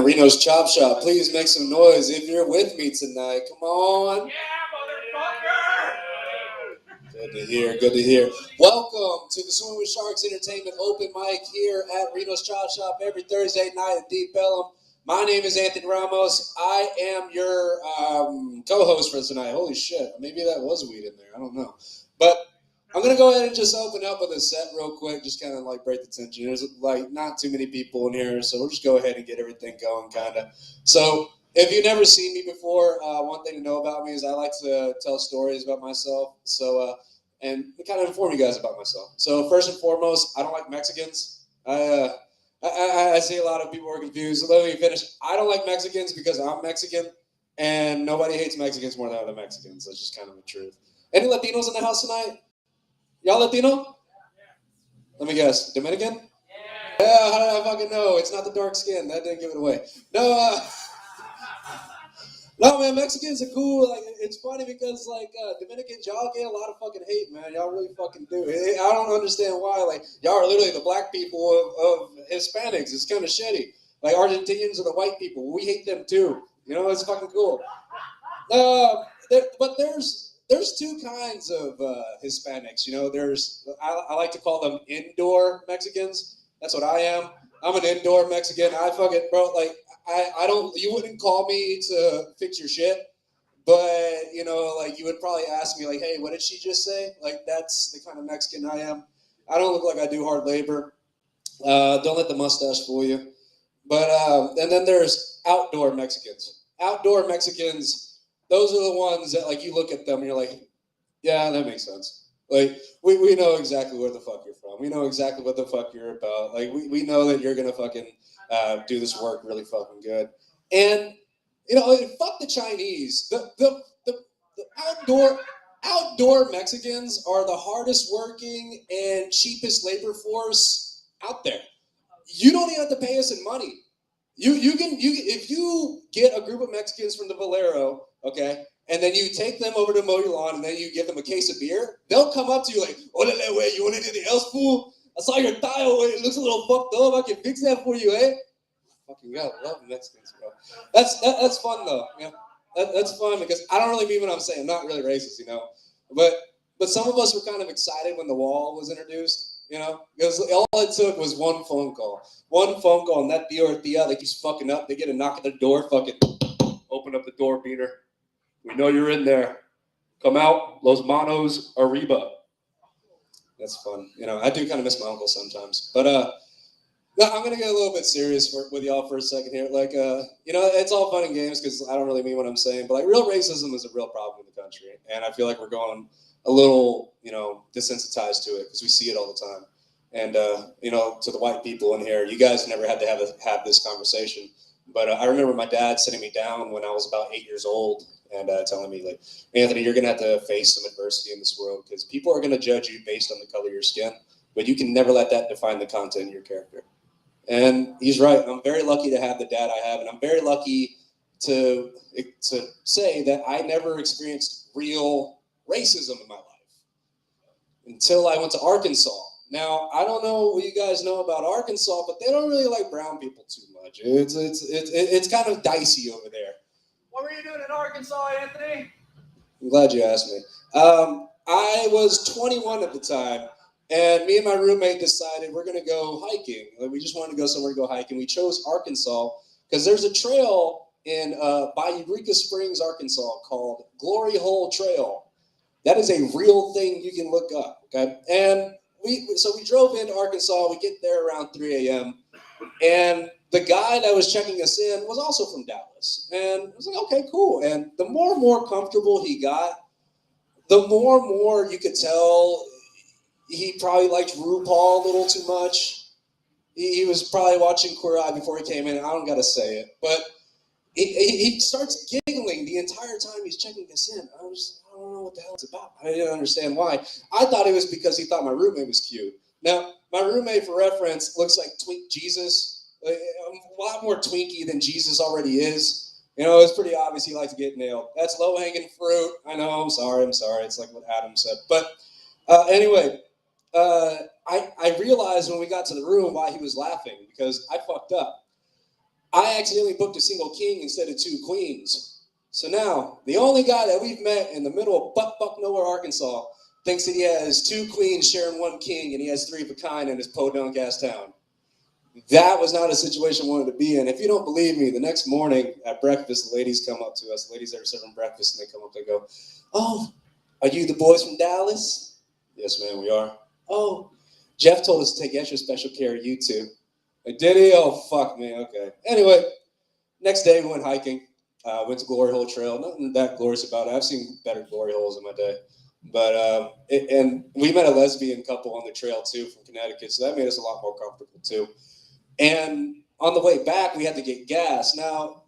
Reno's Chop Shop. Please make some noise if you're with me tonight. Come on. Yeah, motherfucker! Good to hear, good to hear. Welcome to the Swim with Sharks Entertainment open mic here at Reno's Chop Shop every Thursday night at Deep Ellum. My name is Anthony Ramos. I am your co-host for tonight. Holy shit, maybe that was weed in there. I don't know. But I'm going to go ahead and just open up with a set real quick, just kind of like break the tension. There's like not too many people in here, so we'll just go ahead and get everything going kind of. So if you've never seen me before, one thing to know about me is I like to tell stories about myself. So, and kind of inform you guys about myself. So first and foremost, I don't like Mexicans. I see a lot of people are confused. So let me finish. I don't like Mexicans because I'm Mexican, and nobody hates Mexicans more than other Mexicans. That's just kind of the truth. Any Latinos in the house tonight? Y'all Latino? Let me guess. Dominican? Yeah, how did I fucking know? It's not the dark skin. That didn't give it away. No, man, Mexicans are cool. Like, it's funny because, like, Dominicans, y'all get a lot of fucking hate, man. Y'all really fucking do. I don't understand why. Like, y'all are literally the black people of Hispanics. It's kind of shitty. Like, Argentinians are the white people. We hate them, too. You know, it's fucking cool. But there's two kinds of Hispanics. You know, I like to call them indoor Mexicans. That's what I am. I'm an indoor Mexican. I fucking, bro, like, I don't, you wouldn't call me to fix your shit, but, you know, like, you would probably ask me, like, hey, what did she just say? Like, that's the kind of Mexican I am. I don't look like I do hard labor. Don't let the mustache fool you. But, and then there's outdoor Mexicans. Outdoor Mexicans, those are the ones that, like, you look at them and you're like, yeah, that makes sense. Like, we know exactly where the fuck you're from. We know exactly what the fuck you're about. Like, we know that you're going to fucking do this work really fucking good. And, you know, fuck the Chinese. The outdoor Mexicans are the hardest working and cheapest labor force out there. You don't even have to pay us in money. You can if you get a group of Mexicans from the Valero, okay, and then you take them over to mow your lawn, and then you give them a case of beer, they'll come up to you like, "Orale, way, you want anything else, fool? I saw your tile, it looks a little fucked up. I can fix that for you, eh?" Fucking God, I love Mexicans, bro. That's fun though. You know, that's fun because I don't really mean what I'm saying. I'm not really racist, you know, but some of us were kind of excited when the wall was introduced. You know, because all it took was one phone call. One phone call, and that Tia or Tia, they keeps fucking up. They get a knock at the door, fucking open up the door, Peter. We know you're in there. Come out, Los Manos Arriba. That's fun. You know, I do kind of miss my uncle sometimes. But no, I'm gonna get a little bit serious with y'all for a second here. Like, you know, it's all fun and games because I don't really mean what I'm saying, but like, real racism is a real problem in the country, and I feel like we're going a little, you know, desensitized to it because we see it all the time. And you know, to the white people in here, you guys never had to have this conversation. But I remember my dad sitting me down when I was about 8 years old and telling me, like, Anthony, you're gonna have to face some adversity in this world because people are gonna judge you based on the color of your skin, but you can never let that define the content of your character. And he's right. I'm very lucky to have the dad I have, and I'm very lucky to say that I never experienced real racism in my life until I went to Arkansas. Now, I don't know what you guys know about Arkansas, but they don't really like brown people too much. It's kind of dicey over there. What were you doing in Arkansas, Anthony? I'm glad you asked me. I was 21 at the time, and me and my roommate decided we're going to go hiking. We just wanted to go somewhere to go hiking. We chose Arkansas because there's a trail in by Eureka Springs, Arkansas called Glory Hole Trail. That is a real thing you can look up, okay? And we drove into Arkansas. We get there around 3 a.m. And the guy that was checking us in was also from Dallas. And I was like, okay, cool. And the more and more comfortable he got, the more and more you could tell he probably liked RuPaul a little too much. He was probably watching Queer Eye before he came in. I don't got to say it. But he starts giggling the entire time he's checking us in. I don't know what the hell it's about. I didn't understand why. I thought it was because he thought my roommate was cute. Now, my roommate, for reference, looks like Twink Jesus. A lot more Twinkie than Jesus already is. You know, it's pretty obvious he likes to get nailed. That's low-hanging fruit. I know, I'm sorry. It's like what Adam said. But anyway, I realized when we got to the room why he was laughing, because I fucked up. I accidentally booked a single king instead of 2 queens. So now, the only guy that we've met in the middle of butt-fuck nowhere, Arkansas, thinks that he has 2 queens sharing 1 king and he has 3 of a kind in his podunk-ass town. That was not a situation I wanted to be in. If you don't believe me, the next morning at breakfast, the ladies come up to us. The ladies that are serving breakfast, and they come up, they go, "Oh, are you the boys from Dallas?" "Yes, ma'am, we are." "Oh, Jeff told us to take extra special care of you 2. Like, did he? Oh, fuck me, okay. Anyway, next day we went hiking. Went to Glory Hole Trail. Nothing that glorious about it. I've seen better glory holes in my day. But and we met a lesbian couple on the trail too from Connecticut, so that made us a lot more comfortable too. And on the way back, we had to get gas. Now,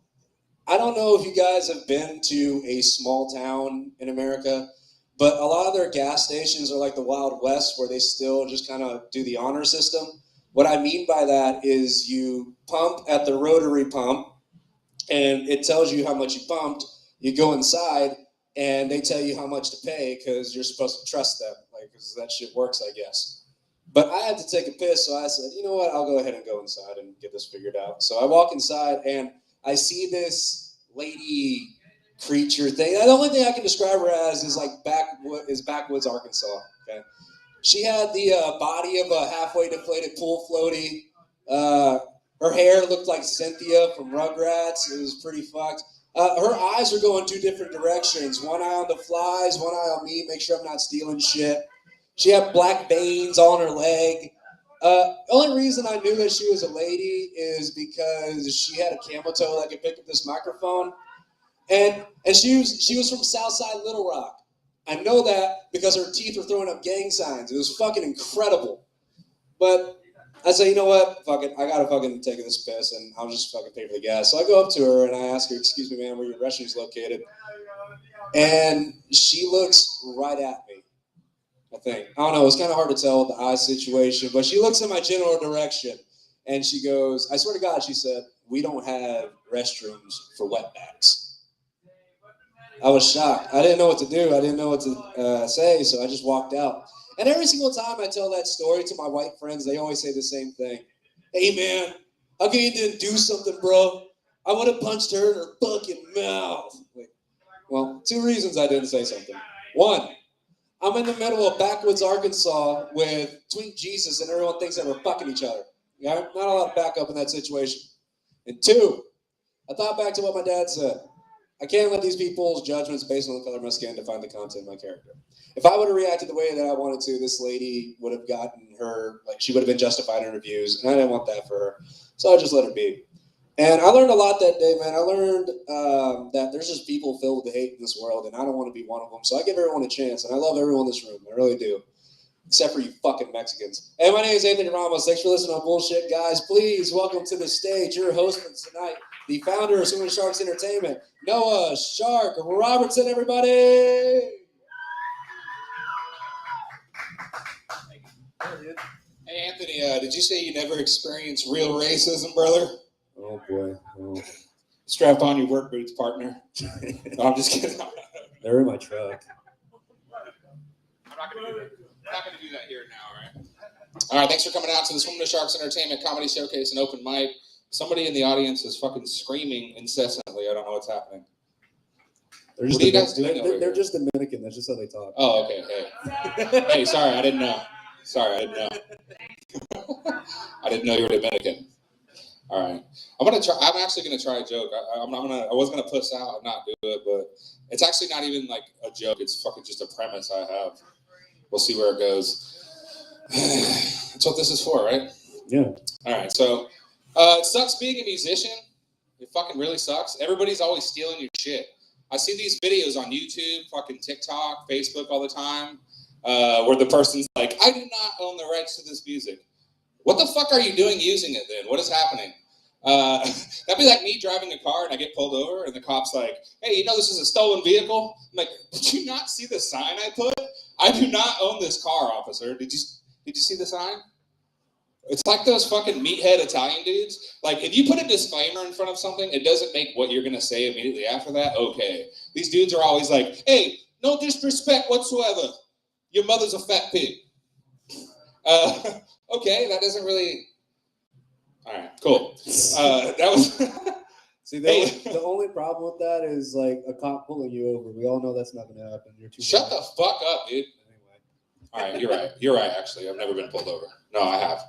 I don't know if you guys have been to a small town in America, but a lot of their gas stations are like the Wild West, where they still just kind of do the honor system. What I mean by that is you pump at the rotary pump, and it tells you how much you pumped. You go inside, and they tell you how much to pay because you're supposed to trust them, like, because that shit works, I guess. But I had to take a piss, so I said, you know what, I'll go ahead and go inside and get this figured out. So I walk inside, and I see this lady creature thing. The only thing I can describe her as is like backwoods Arkansas. Okay, she had the body of a halfway deflated pool floaty. Her hair looked like Cynthia from Rugrats. It was pretty fucked. Her eyes were going 2 different directions. One eye on the flies, one eye on me, make sure I'm not stealing shit. She had black veins on her leg. Only reason I knew that she was a lady is because she had a camel toe that could pick up this microphone. And she was from Southside Little Rock. I know that because her teeth were throwing up gang signs. It was fucking incredible. But I said, you know what? Fuck it. I gotta fucking take this piss, and I'll just fucking pay for the gas. So I go up to her and I ask her, "Excuse me, ma'am, where your restroom's located?" And she looks right at me. I think. I don't know. It's kind of hard to tell with the eye situation, but she looks in my general direction, and she goes, "I swear to God," she said, "we don't have restrooms for wetbacks." I was shocked. I didn't know what to do. I didn't know what to say, so I just walked out. And every single time I tell that story to my white friends, they always say the same thing. "Hey, man, how come you didn't do something, bro? I would have punched her in her fucking mouth." Like, well, 2 reasons I didn't say something. 1, I'm in the middle of backwoods Arkansas with Tweet Jesus, and everyone thinks that we're fucking each other. Yeah, not a lot of backup in that situation. And 2, I thought back to what my dad said. I can't let these people's judgments based on the color of my skin define the content of my character. If I would have reacted the way that I wanted to, this lady would have gotten her, like, she would have been justified in her views, and I didn't want that for her. So I just let her be. And I learned a lot that day, man. I learned that there's just people filled with hate in this world, and I don't want to be one of them. So I give everyone a chance, and I love everyone in this room. I really do. Except for you fucking Mexicans. Hey, my name is Anthony Ramos. Thanks for listening to Bullshit, guys. Please welcome to the stage your host for tonight, the founder of Swimming Sharks Entertainment, Noah Shark Robertson, everybody. Hey, Anthony, did you say you never experienced real racism, brother? Oh, boy. Oh. Strap on your work boots, partner. No, I'm just kidding. They're in my truck. I'm not going to do that here now, all right? All right, thanks for coming out to the Swimming Sharks Entertainment Comedy Showcase and Open Mic. Somebody in the audience is fucking screaming incessantly. I don't know what's happening. What are you guys doing over They're here? just Dominican. That's just how they talk. Oh, okay. Hey. Hey, sorry, I didn't know. I didn't know you were Dominican. All right, I'm actually gonna try a joke. I was gonna puss out and not do it, but it's actually not even like a joke. It's fucking just a premise I have. We'll see where it goes. That's what this is for, right? Yeah. All right. So it sucks being a musician. It fucking really sucks. Everybody's always stealing your shit. I see these videos on YouTube, fucking TikTok, Facebook all the time, where the person's like, "I do not own the rights to this music." What the fuck are you doing using it then? What is happening? That'd be like me driving a car and I get pulled over and the cop's like, "Hey, you know this is a stolen vehicle?" I'm like, "Did you not see the sign I put? I do not own this car, officer. Did you see the sign?" It's like those fucking meathead Italian dudes. Like, if you put a disclaimer in front of something, it doesn't make what you're going to say immediately after that okay. These dudes are always like, "Hey, no disrespect whatsoever. Your mother's a fat pig." Okay, that doesn't really... All right, cool. That was. See, the only problem with that is like a cop pulling you over. We all know that's not going to happen. You're too. Shut the fuck up, dude. Anyway. All right, you're right. You're right. Actually, I've never been pulled over. No, I have.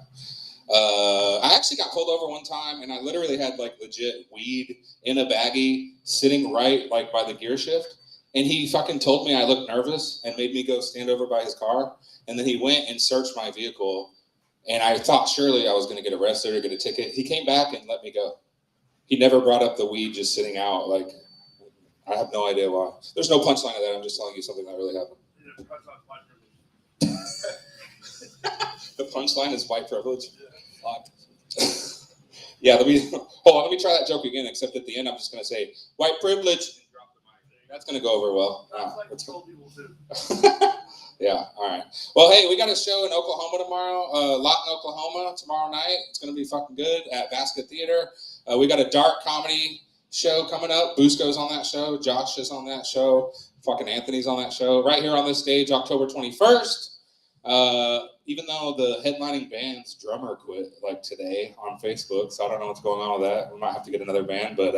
I actually got pulled over one time, and I literally had like legit weed in a baggie sitting right like by the gear shift. And he fucking told me I looked nervous and made me go stand over by his car. And then he went and searched my vehicle. And I thought surely I was going to get arrested or get a ticket. He came back and let me go. He never brought up the weed just sitting out. Like, I have no idea why. There's no punchline of that. I'm just telling you something that really happened. The punchline is white privilege. Yeah, let me try that joke again, except at the end I'm just going to say, white privilege. That's going to go over well. Yeah, all right. Well, hey, we got a show in Oklahoma tomorrow, Lawton, Oklahoma, tomorrow night. It's going to be fucking good at Basket Theater. We got a dark comedy show coming up. Busco's on that show. Josh is on that show. Fucking Anthony's on that show. Right here on this stage, October 21st. Even though the headlining band's drummer quit like today on Facebook, so I don't know what's going on with that. We might have to get another band, but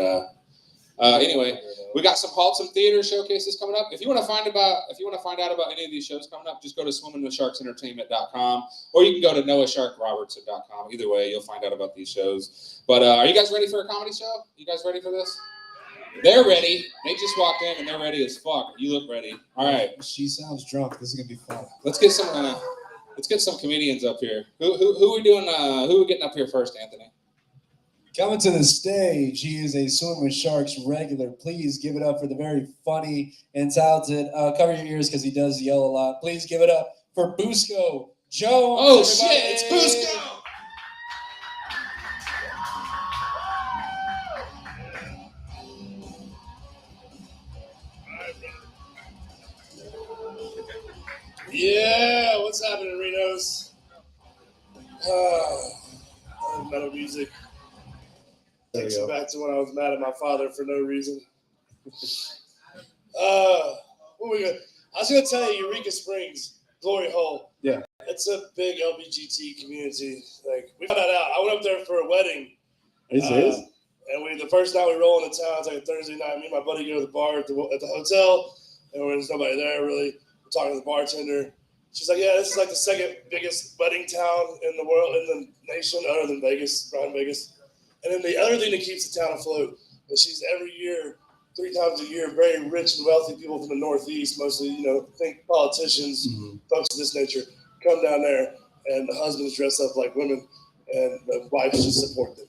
anyway, we got some Haltom Theater showcases coming up. If you want to find out about any of these shows coming up, just go to swimmingwithsharksentertainment.com, or you can go to noahsharkrobertson.com. Either way, you'll find out about these shows. But are you guys ready for a comedy show? You guys ready for this? They're ready. They just walked in and they're ready as fuck. You look ready. All right. She sounds drunk. This is gonna be fun. Let's get some comedians up here. Who are we doing? Who are we getting up here first, Anthony? Coming to the stage, he is a Swim with Sharks regular. Please give it up for the very funny and talented. Cover your ears because he does yell a lot. Please give it up for Busco Jones. Oh everybody. shit! It's Busco. Yeah, what's happening, RENO'S? Metal music. Takes me back to when I was mad at my father for no reason. What we got? I was gonna tell you, Eureka Springs, Glory Hole. Yeah. It's a big LBGT community. Like, we found that out. I went up there for a wedding. Is it? And the first night we roll into town, it's like a Thursday night. Me and my buddy go to the bar at the hotel, and there's nobody there really. We're talking to the bartender. She's like, "Yeah, this is like the second biggest wedding town in the world, in the nation, other than Vegas, around Vegas." And then the other thing that keeps the town afloat is she's every year, 3 times a year, very rich and wealthy people from the Northeast, mostly, think politicians, folks of this nature, come down there, and the husbands dress up like women, and the wives just support them.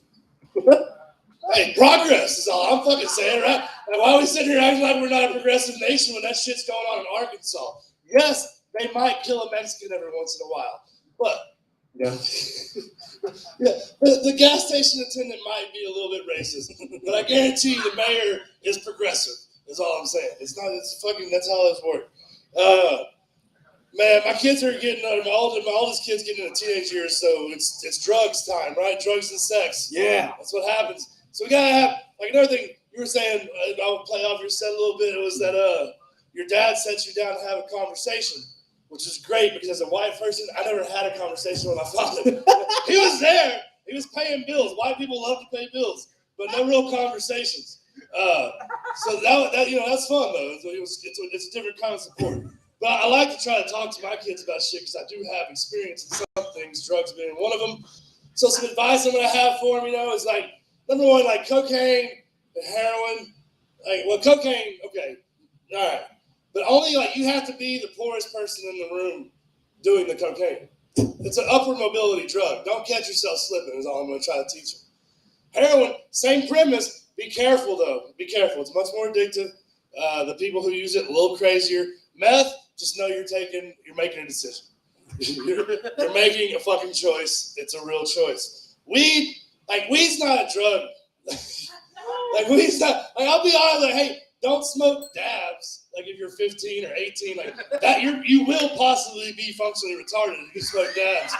Hey, progress is all I'm fucking saying, right? And why are we sitting here acting like we're not a progressive nation when that shit's going on in Arkansas? Yes, they might kill a Mexican every once in a while, but Yeah. yeah, the gas station attendant might be a little bit racist, but I guarantee you the mayor is progressive. Is all I'm saying. It's not. It's fucking. That's how this works. Man, my kids are getting. My oldest kid's getting into teenage years, so it's drugs time, right? Drugs and sex. Yeah. That's what happens. So we gotta have like another thing you were saying. I'll play off your set a little bit. It was that your dad sets you down to have a conversation, which is great because as a white person, I never had a conversation with my father. He was there. He was paying bills. White people love to pay bills, but no real conversations. So that that's fun though. It's a different kind of support. But I like to try to talk to my kids about shit because I do have experience in some things, drugs being one of them. So some advice I'm gonna have for them, is like number one, like cocaine and heroin. Cocaine, okay, all right. But only you have to be the poorest person in the room doing the cocaine. It's an upward mobility drug. Don't catch yourself slipping is all I'm going to try to teach them. Heroin, same premise. Be careful though. Be careful. It's much more addictive. The people who use it a little crazier. Meth, just know you're making a decision. You're making a fucking choice. It's a real choice. Weed's not a drug. Weed's not. I'll be honest. Hey, don't smoke dabs. If you're 15 or 18, that, you will possibly be functionally retarded if you smoke dabs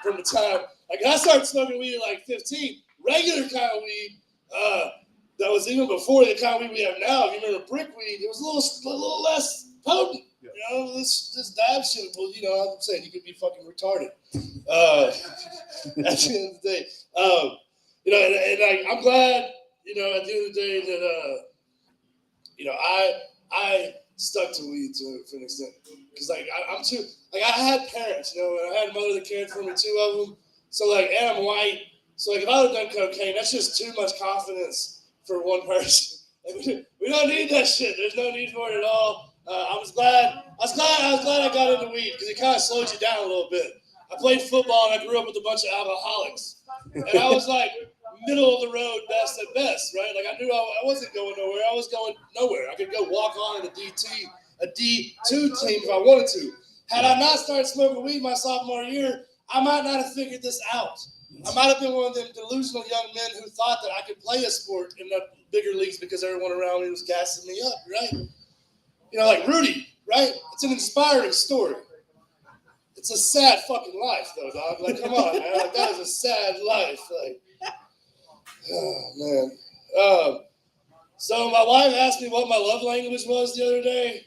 from the time. I started smoking weed at 15, regular kind of weed. That was even before the kind of weed we have now. If you remember brick weed, it was a little less potent. Yeah. This dab shit. Well, I'm saying you could be fucking retarded. At the end of the day. I'm glad, at the end of the day that, I stuck to weed to an extent. Because, I'm too, I had parents, and I had a mother that cared for me, 2 of them. So, and I'm white. So, if I would have done cocaine, that's just too much confidence for one person. We don't need that shit. There's no need for it at all. I was glad I got into weed because it kind of slows you down a little bit. I played football and I grew up with a bunch of alcoholics. And I was middle of the road, best at best, right? I knew I wasn't going nowhere. I was going nowhere. I could go walk on in a D2 team if I wanted to. Had I not started smoking weed my sophomore year, I might not have figured this out. I might have been one of them delusional young men who thought that I could play a sport in the bigger leagues because everyone around me was gassing me up, right? Like Rudy, right? It's an inspiring story. It's a sad fucking life, though, dog. Come on, man. That is a sad life. Oh, man. So my wife asked me what my love language was the other day.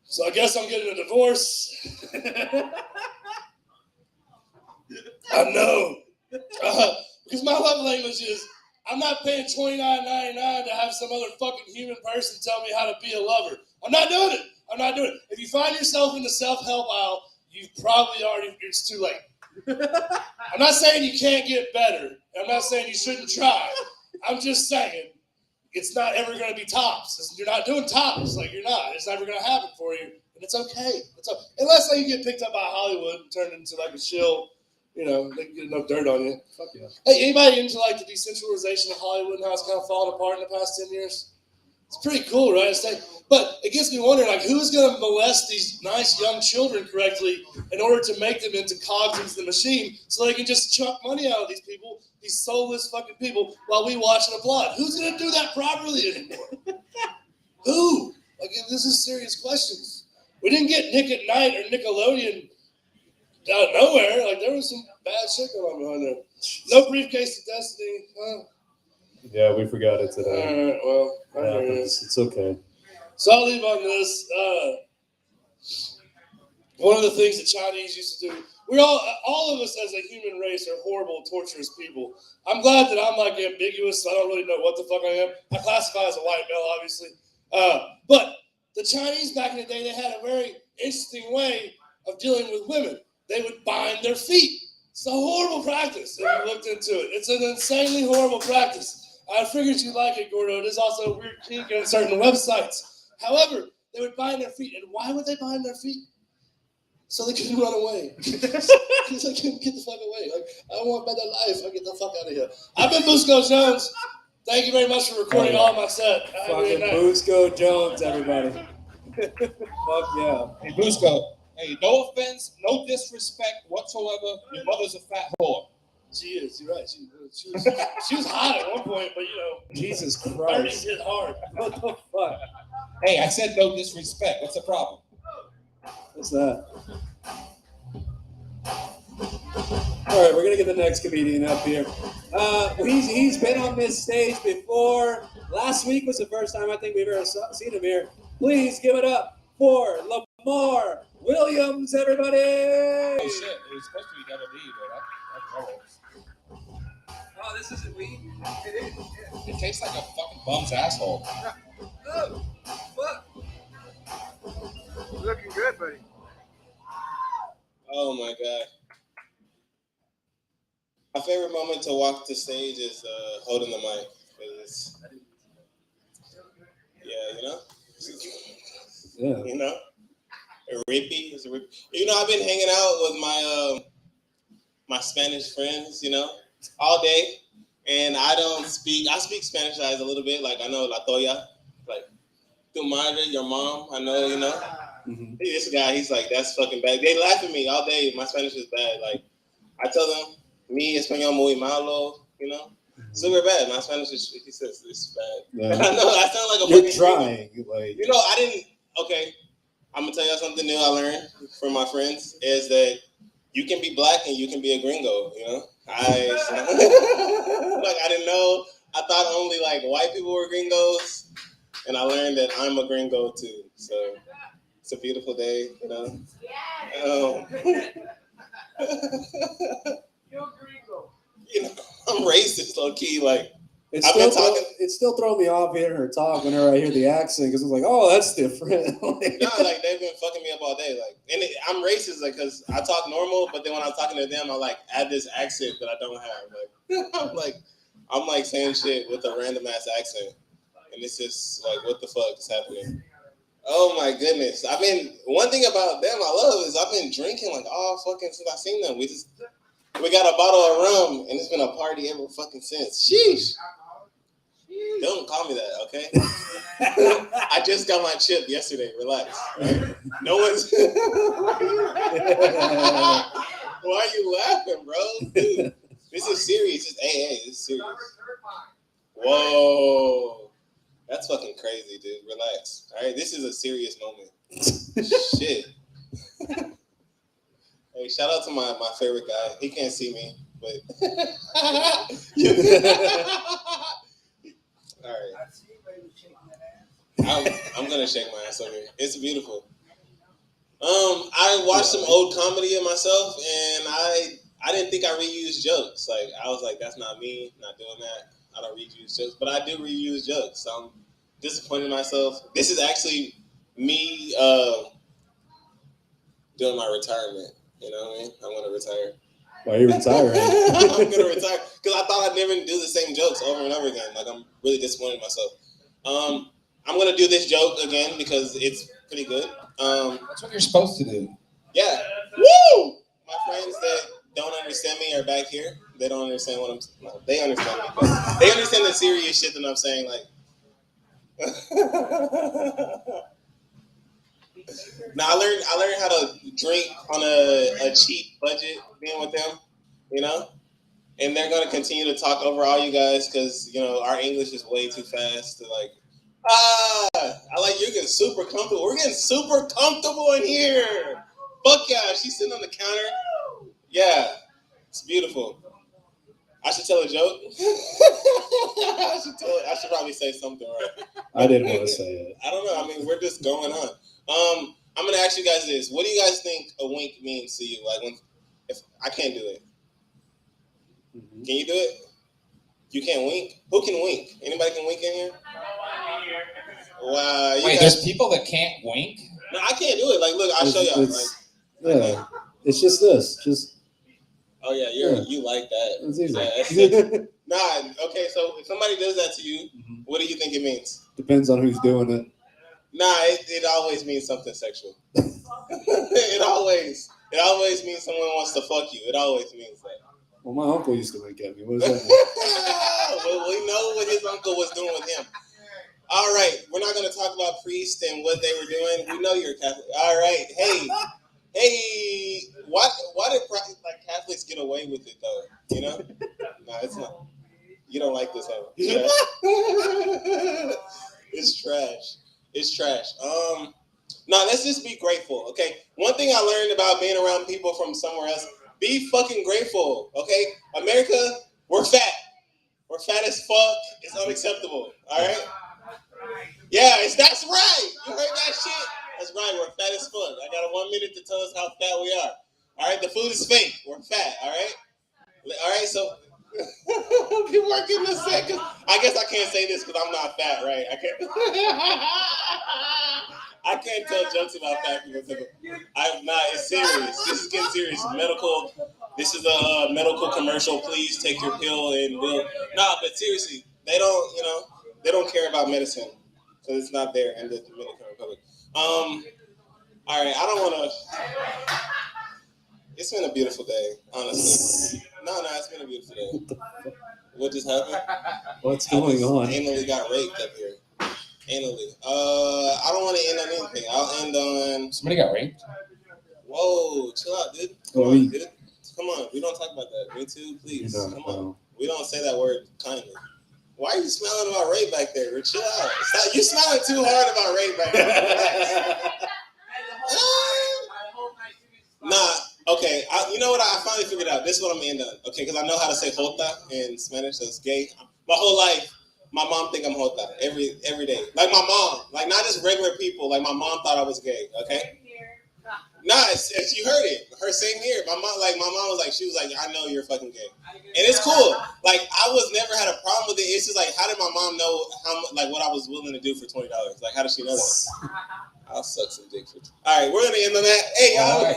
So I guess I'm getting a divorce. I know. Because my love language is I'm not paying $29.99 to have some other fucking human person tell me how to be a lover. I'm not doing it. If you find yourself in the self-help aisle, you've probably it's too late. I'm not saying you can't get better. I'm not saying you shouldn't try. I'm just saying it's not ever going to be tops. You're not doing tops. You're not. It's never going to happen for you. And it's okay. Unless you get picked up by Hollywood and turned into a shill. They can get enough dirt on you. Fuck yeah. Hey, anybody into the decentralization of Hollywood and how it's kind of fallen apart in the past 10 years? It's pretty cool, right? But it gets me wondering, who's going to molest these nice young children correctly in order to make them into cogs into the machine so they can just chuck money out of these people, these soulless fucking people, while we watch and applaud? Who's going to do that properly anymore? Who? This is serious questions. We didn't get Nick at Night or Nickelodeon out of nowhere. There was some bad shit going on behind there. No briefcase to Destiny. Huh? Yeah, we forgot it today. All right, well, It's okay. So I'll leave on this. One of the things the Chinese used to do, all of us as a human race are horrible, torturous people. I'm glad that I'm ambiguous, so I don't really know what the fuck I am. I classify as a white male, obviously. But the Chinese back in the day, they had a very interesting way of dealing with women. They would bind their feet. It's a horrible practice if you looked into it. It's an insanely horrible practice. I figured you'd like it, Gordo. It is also a weird kink on certain websites. However, they would bind their feet. And why would they bind their feet? So they couldn't run away. Because they couldn't get the fuck away. I want a better life. I get the fuck out of here. I've been Busco Jones. Thank you very much for recording all my set. Fucking Busco Jones, everybody. Fuck yeah. Hey, Busco. Hey, no offense, no disrespect whatsoever. Your mother's a fat whore. She is. You're right. She was hot at one point, but Jesus 30 Christ. hit hard. What the fuck? Hey, I said no disrespect. What's the problem? What's that? All right, we're gonna get the next comedian up here. He's been on this stage before. Last week was the first time I think we've ever seen him here. Please give it up for Lamar Williams, everybody. Oh shit, it was supposed to be double D, but that's Oh, this isn't weed. It is. Yeah. It tastes like a fucking bum's asshole. Oh, fuck. Looking good, buddy. Oh my god. My favorite moment to walk the stage is holding the mic. Yeah. Rippy. I've been hanging out with my Spanish friends, all day. And I speak Spanish guys a little bit. I know La Toya, tu madre, your mom. I know, Mm-hmm. This guy, he's that's fucking bad. They laugh at me all day. My Spanish is bad. I tell them, mi español muy malo, super bad. My Spanish he says it's bad. Yeah. I know, I sound like a You're fucking trying. I didn't, okay. I'm going to tell y'all something new I learned from my friends is that you can be black and you can be a gringo, I didn't know. I thought only white people were gringos, and I learned that I'm a gringo too. So it's a beautiful day, You're gringo. you know, I'm racist, low key. Like, It's I've been still, talking. it's still throwing me off hearing her talk whenever I hear the accent because it's like, oh, that's different. No, like they've been fucking me up all day. Like, and I'm racist, like, cause I talk normal, but then when I'm talking to them, I like add this accent that I don't have. Like, I'm like saying shit with a random ass accent, and it's just like, what the fuck is happening? Oh my goodness! One thing about them I love is I've been drinking like all fucking since I seen them. We got a bottle of rum, and it's been a party ever fucking since. Sheesh. Don't call me that, okay? I just got my chip yesterday. Relax. Right? No one's. Why are you laughing, bro? Dude, this is serious. It's AA. This is serious. Whoa. That's fucking crazy, dude. Relax. All right? This is a serious moment. Shit. Hey, shout out to my favorite guy. He can't see me, but. All right. I'm gonna shake my ass over here. It's beautiful. I watched some old comedy of myself, and I didn't think I reused jokes. Like I was like, that's not me. Not doing that. I don't reuse jokes, but I do reuse jokes. So I'm disappointed in myself. This is actually me doing my retirement. You know what I mean? I'm gonna retire. Why are you retiring? I'm gonna retire because I thought I'd never do the same jokes over and over again. Like I'm really disappointed in myself. I'm gonna do this joke again because it's pretty good. That's what you're supposed to do. Yeah. Woo! My friends that don't understand me are back here. They don't understand what they understand me, but they understand the serious shit that I'm saying. Like, now I learned how to drink on a cheap budget being with them, you know. And they're gonna continue to talk over all you guys because you know our English is way too fast to like. I like you're getting super comfortable. We're getting super comfortable in here. Fuck yeah, she's sitting on the counter. Yeah, it's beautiful. I should tell a joke. I should probably say something, right? I didn't want to say it. I don't know. I mean, we're just going on. I'm gonna ask you guys this: what do you guys think a wink means to you? Like, if I can't do it, can you do it? You can't wink. Who can wink? Anybody can wink in here? Wow. Wait, there's people that can't wink? No, I can't do it. Like, look, I'll show y'all. Yeah, it's just this. Just. Oh yeah, you like that? It's easy. Yeah, nah. Okay, so if somebody does that to you, what do you think it means? Depends on who's doing it. Nah, it always means something sexual. it always means someone wants to fuck you. It always means that. Well, my uncle used to wink at me. What does that mean? Well, we know what his uncle was doing with him. All right, we're not going to talk about priests and what they were doing. We know you're Catholic. All right, hey, why did like Catholics get away with it though? You know, no, it's not. You don't like this, huh? It's trash. It's trash. No, let's just be grateful, okay? One thing I learned about being around people from somewhere else: be fucking grateful, okay? America, we're fat. We're fat as fuck. It's unacceptable. All right. Yeah, that's right. You heard that shit? That's right. We're fat as fuck. I got 1 minute to tell us how fat we are. All right. The food is fake. We're fat. All right. All right. So people are getting upset because I guess I can't say this because I'm not fat, right? I can't. I can't tell jokes about fat people. I'm not. It's serious. This is getting serious. Medical. This is a medical commercial. Please take your pill and bill. Nah, but seriously, they don't. You know, they don't care about medicine. So it's not there in the Dominican Republic. All right, I don't want to. It's been a beautiful day, honestly. No, it's been a beautiful day. What just happened? What's going on? Anally got raped up here. Anally. I don't want to end on anything. I'll end on. Somebody got raped? Whoa, chill out, dude. Come on, dude. Come on. We don't talk about that. Me too, please. Come on. We don't say that word kindly. Why are you smiling about rape back there? Chill out. Stop. You smiling too hard about rape back there. Nah. Okay. You know what? I finally figured out. This is what I'm gonna end on. Okay, because I know how to say jota in Spanish. That's gay. My whole life, my mom think I'm jota every day. Like my mom. Like not just regular people. Like my mom thought I was gay. Okay. Nah, you heard it. Her same here. My mom was like, she was like, I know you're fucking gay, and it's cool. Like I never had a problem with it. It's just like, how did my mom know what I was willing to do for $20? Like, how did she know that? I'll suck some dick for. All right, we're gonna end on that. Hey, y'all. Right.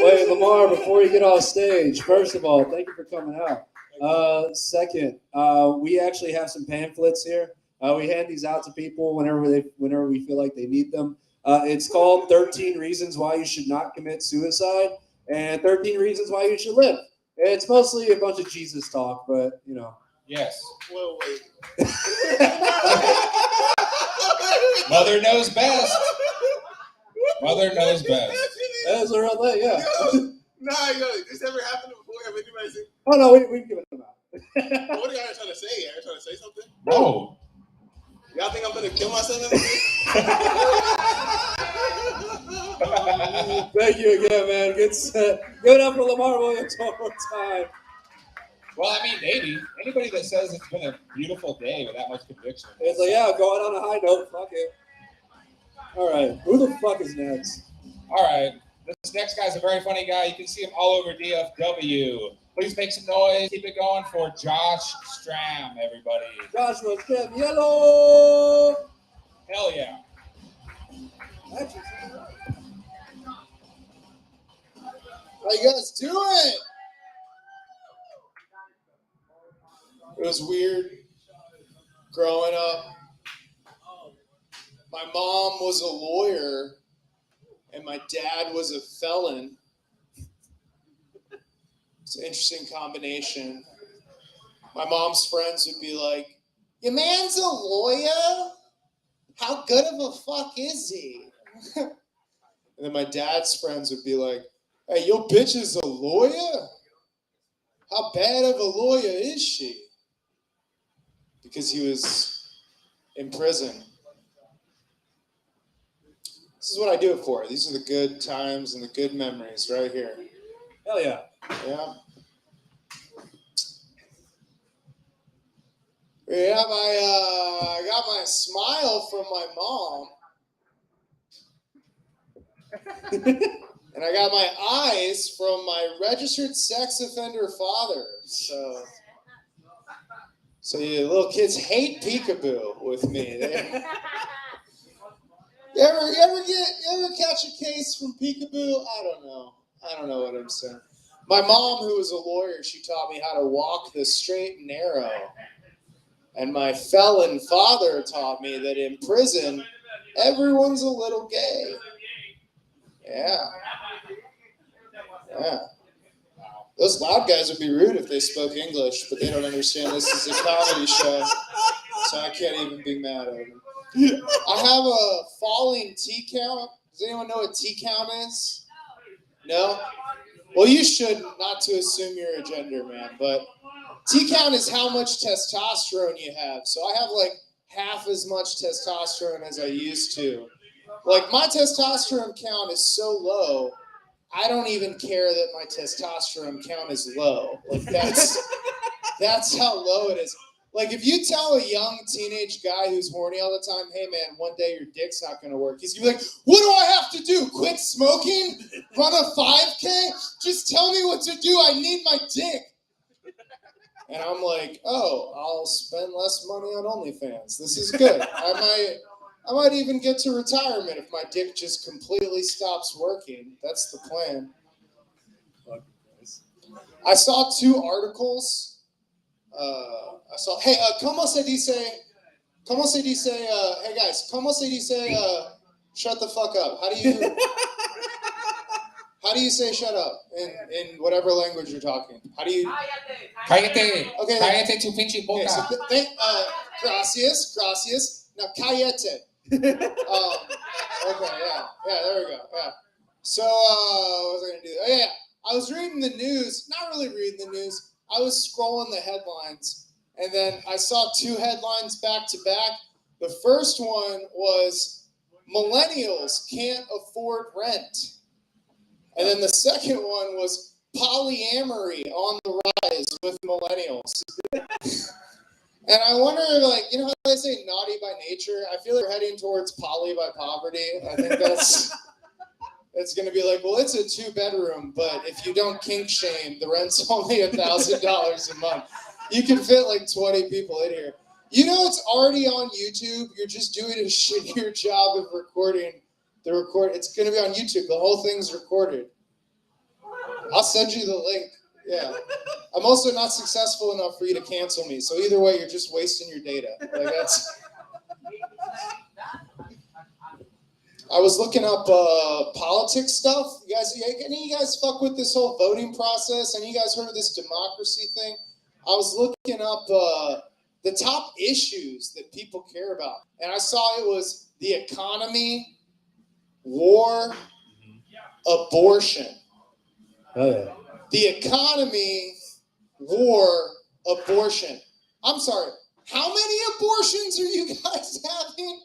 Wait, Lamar, before you get off stage, first of all, thank you for coming out. Second, we actually have some pamphlets here. We hand these out to people whenever we feel like they need them. It's called 13 Reasons Why You Should Not Commit Suicide and 13 Reasons Why You Should Live. It's mostly a bunch of Jesus talk, but you know. Yes. Whoa, wait. Mother knows best. Mother knows best. That's a real thing, yeah. Nah, yo, this ever happened before? Have anybody seen? Oh no, we've given them out. What are y'all trying to say? Are you trying to say something? No. Y'all think I'm gonna kill myself? Thank you again, man. Good set. Give it up for Lamar Williams one more time. Well, I mean, maybe. Anybody that says it's been a beautiful day with that much conviction. It's like, yeah, going on a high note. Fuck it. All right. Who the fuck is next? All right. This next guy's a very funny guy. You can see him all over DFW. Please make some noise. Keep it going for Josh Stram, everybody. Joshua Stram, yellow. Hell yeah. How you guys doing? It was weird growing up. My mom was a lawyer and my dad was a felon. It's an interesting combination. My mom's friends would be like, your man's a lawyer? How good of a fuck is he? And then my dad's friends would be like, hey, your bitch is a lawyer? How bad of a lawyer is she? Because he was in prison. This is what I do it for. These are the good times and the good memories right here. Hell yeah. Yeah. Yeah, I got my smile from my mom. And I got my eyes from my registered sex offender father. So you little kids hate peekaboo with me. You ever catch a case from peekaboo? I don't know what I'm saying. My mom, who was a lawyer, she taught me how to walk the straight and narrow. And my felon father taught me that in prison, everyone's a little gay. Yeah. Yeah. Those loud guys would be rude if they spoke English, but they don't understand this is a comedy show, so I can't even be mad at them. I have a falling T count. Does anyone know what T count is? No? Well, you should, not to assume you're a gender man, but T count is how much testosterone you have. So I have like half as much testosterone as I used to. Like my testosterone count is so low, I don't even care that my testosterone count is low. Like that's how low it is. Like if you tell a young teenage guy who's horny all the time, hey man, one day your dick's not gonna work. He's gonna be like, what do I have to do? Quit smoking? Run a 5K? Just tell me what to do. I need my dick. And I'm like, oh, I'll spend less money on OnlyFans. This is good. I might even get to retirement if my dick just completely stops working. That's the plan. I saw 2 articles. ¿Cómo se dice, hey guys, ¿cómo se dice, shut the fuck up? How do you say shut up in whatever language you're talking? How do you? Cállate. Okay. Cállate tu pinche boca. Okay, so gracias. Now, cállate. Okay, yeah, there we go. Yeah. So, what was I gonna do? Oh, yeah, I was reading the news. Not really reading the news. I was scrolling the headlines, and then I saw 2 headlines back to back. The first one was millennials can't afford rent. And then the second one was polyamory on the rise with millennials. And I wonder, like, you know how they say naughty by nature? I feel like we're heading towards poly by poverty. I think it's going to be like, well, it's a 2-bedroom, but if you don't kink shame, the rent's only $1,000 a month. You can fit like 20 people in here. You know, it's already on YouTube. You're just doing a shittier job of recording the record. It's going to be on YouTube. The whole thing's recorded. I'll send you the link. Yeah. I'm also not successful enough for you to cancel me. So either way, you're just wasting your data. Like that's. I was looking up politics stuff. You guys, any of you guys fuck with this whole voting process? Any of you guys heard of this democracy thing? I was looking up the top issues that people care about, and I saw it was the economy, war, abortion. Oh yeah. The economy, war, abortion. I'm sorry. How many abortions are you guys having?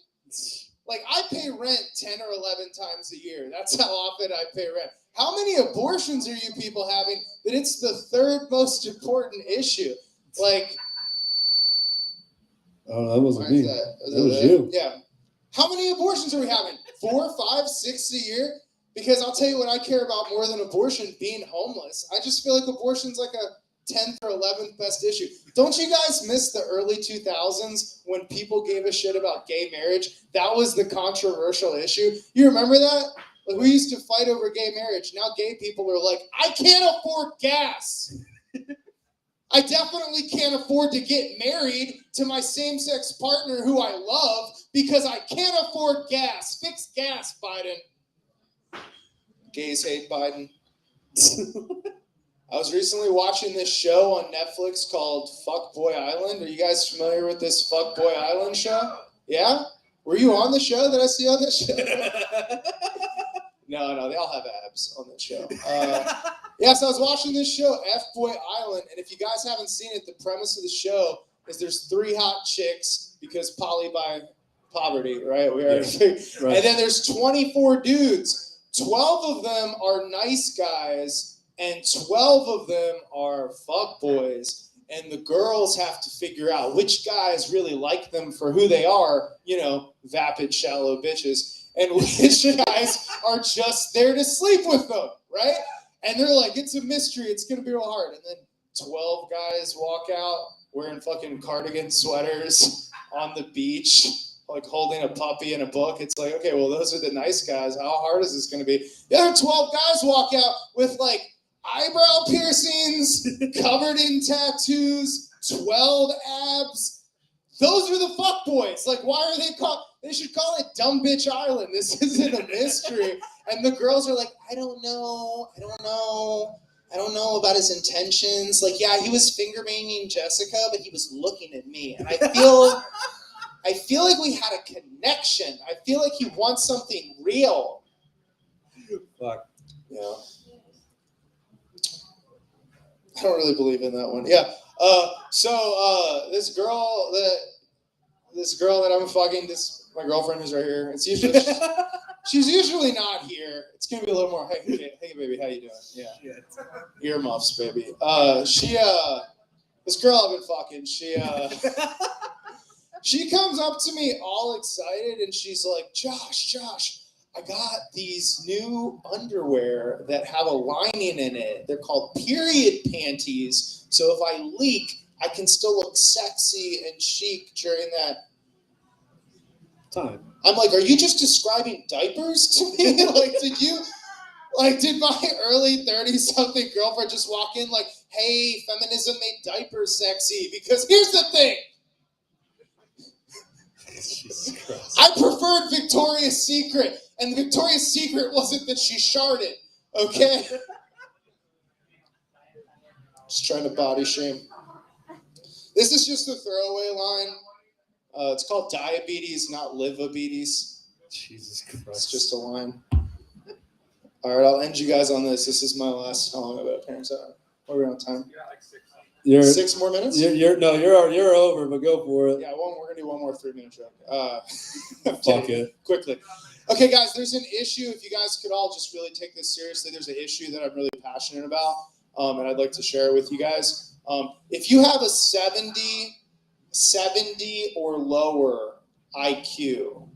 Like, I pay rent 10 or 11 times a year. That's how often I pay rent. How many abortions are you people having that it's the third most important issue? Like, Oh, that wasn't me. that was you. Yeah. How many abortions are we having? 4, 5, 6 a year? Because I'll tell you what I care about more than abortion, being homeless. I just feel like abortion's like a 10th or 11th best issue. Don't you guys miss the early 2000s when people gave a shit about gay marriage? That was the controversial issue. You remember that? Like, we used to fight over gay marriage. Now gay people are like, I can't afford gas. I definitely can't afford to get married to my same-sex partner who I love because I can't afford gas. Fix gas, Biden. Gays hate Biden. I was recently watching this show on Netflix called Fuckboy Island. Are you guys familiar with this Fuckboy Island show? Yeah? Were you on the show? Did I see you on this show? No, they all have abs on that show. Yeah, so I was watching this show, F-Boy Island, and if you guys haven't seen it, the premise of the show is there's 3 hot chicks because poly by poverty, right? We are, right. And then there's 24 dudes. 12 of them are nice guys, and 12 of them are fuckboys. And the girls have to figure out which guys really like them for who they are, you know, vapid, shallow bitches, and which guys are just there to sleep with them, right? And they're like, it's a mystery, it's gonna be real hard. And then 12 guys walk out wearing fucking cardigan sweaters on the beach, like holding a puppy and a book. It's like, okay, well, those are the nice guys. How hard is this gonna be? The other 12 guys walk out with like eyebrow piercings, covered in tattoos, 12 abs. Those are the fuckboys. Like, why are they called? They should call it Dumb Bitch Island. This isn't a mystery. And the girls are like, I don't know about his intentions. Like, yeah, he was finger banging Jessica, but he was looking at me. And I feel like we had a connection. I feel like he wants something real. Fuck. Yeah. I don't really believe in that one. Yeah. So this girl that I'm fucking, my girlfriend who's right here. It's usually she's usually not here. It's gonna be a little more. Hey, baby, how you doing? Yeah. Earmuffs, baby. This girl I've been fucking. She comes up to me all excited and she's like, Josh, I got these new underwear that have a lining in it. They're called period panties. So if I leak, I can still look sexy and chic during that time. I'm like, are you just describing diapers to me? Did my early 30-something girlfriend just walk in like, hey, feminism made diapers sexy? Because here's the thing. Jesus Christ. I preferred Victoria's Secret, and Victoria's Secret wasn't that she sharted, okay? Just trying to body shame. This is just a throwaway line. It's called diabetes, not livabetes. Jesus Christ. It's just a line. All right, I'll end you guys on this. This is my last. How long have I been parents out? What are we on time? Yeah, like 6. 6 more minutes? You're over, but go for it. Yeah, we're gonna do one more 3-minute joke. Fuck it. Quickly. Okay, guys, there's an issue. If you guys could all just really take this seriously, there's an issue that I'm really passionate about, and I'd like to share it with you guys. If you have a 70 or lower IQ,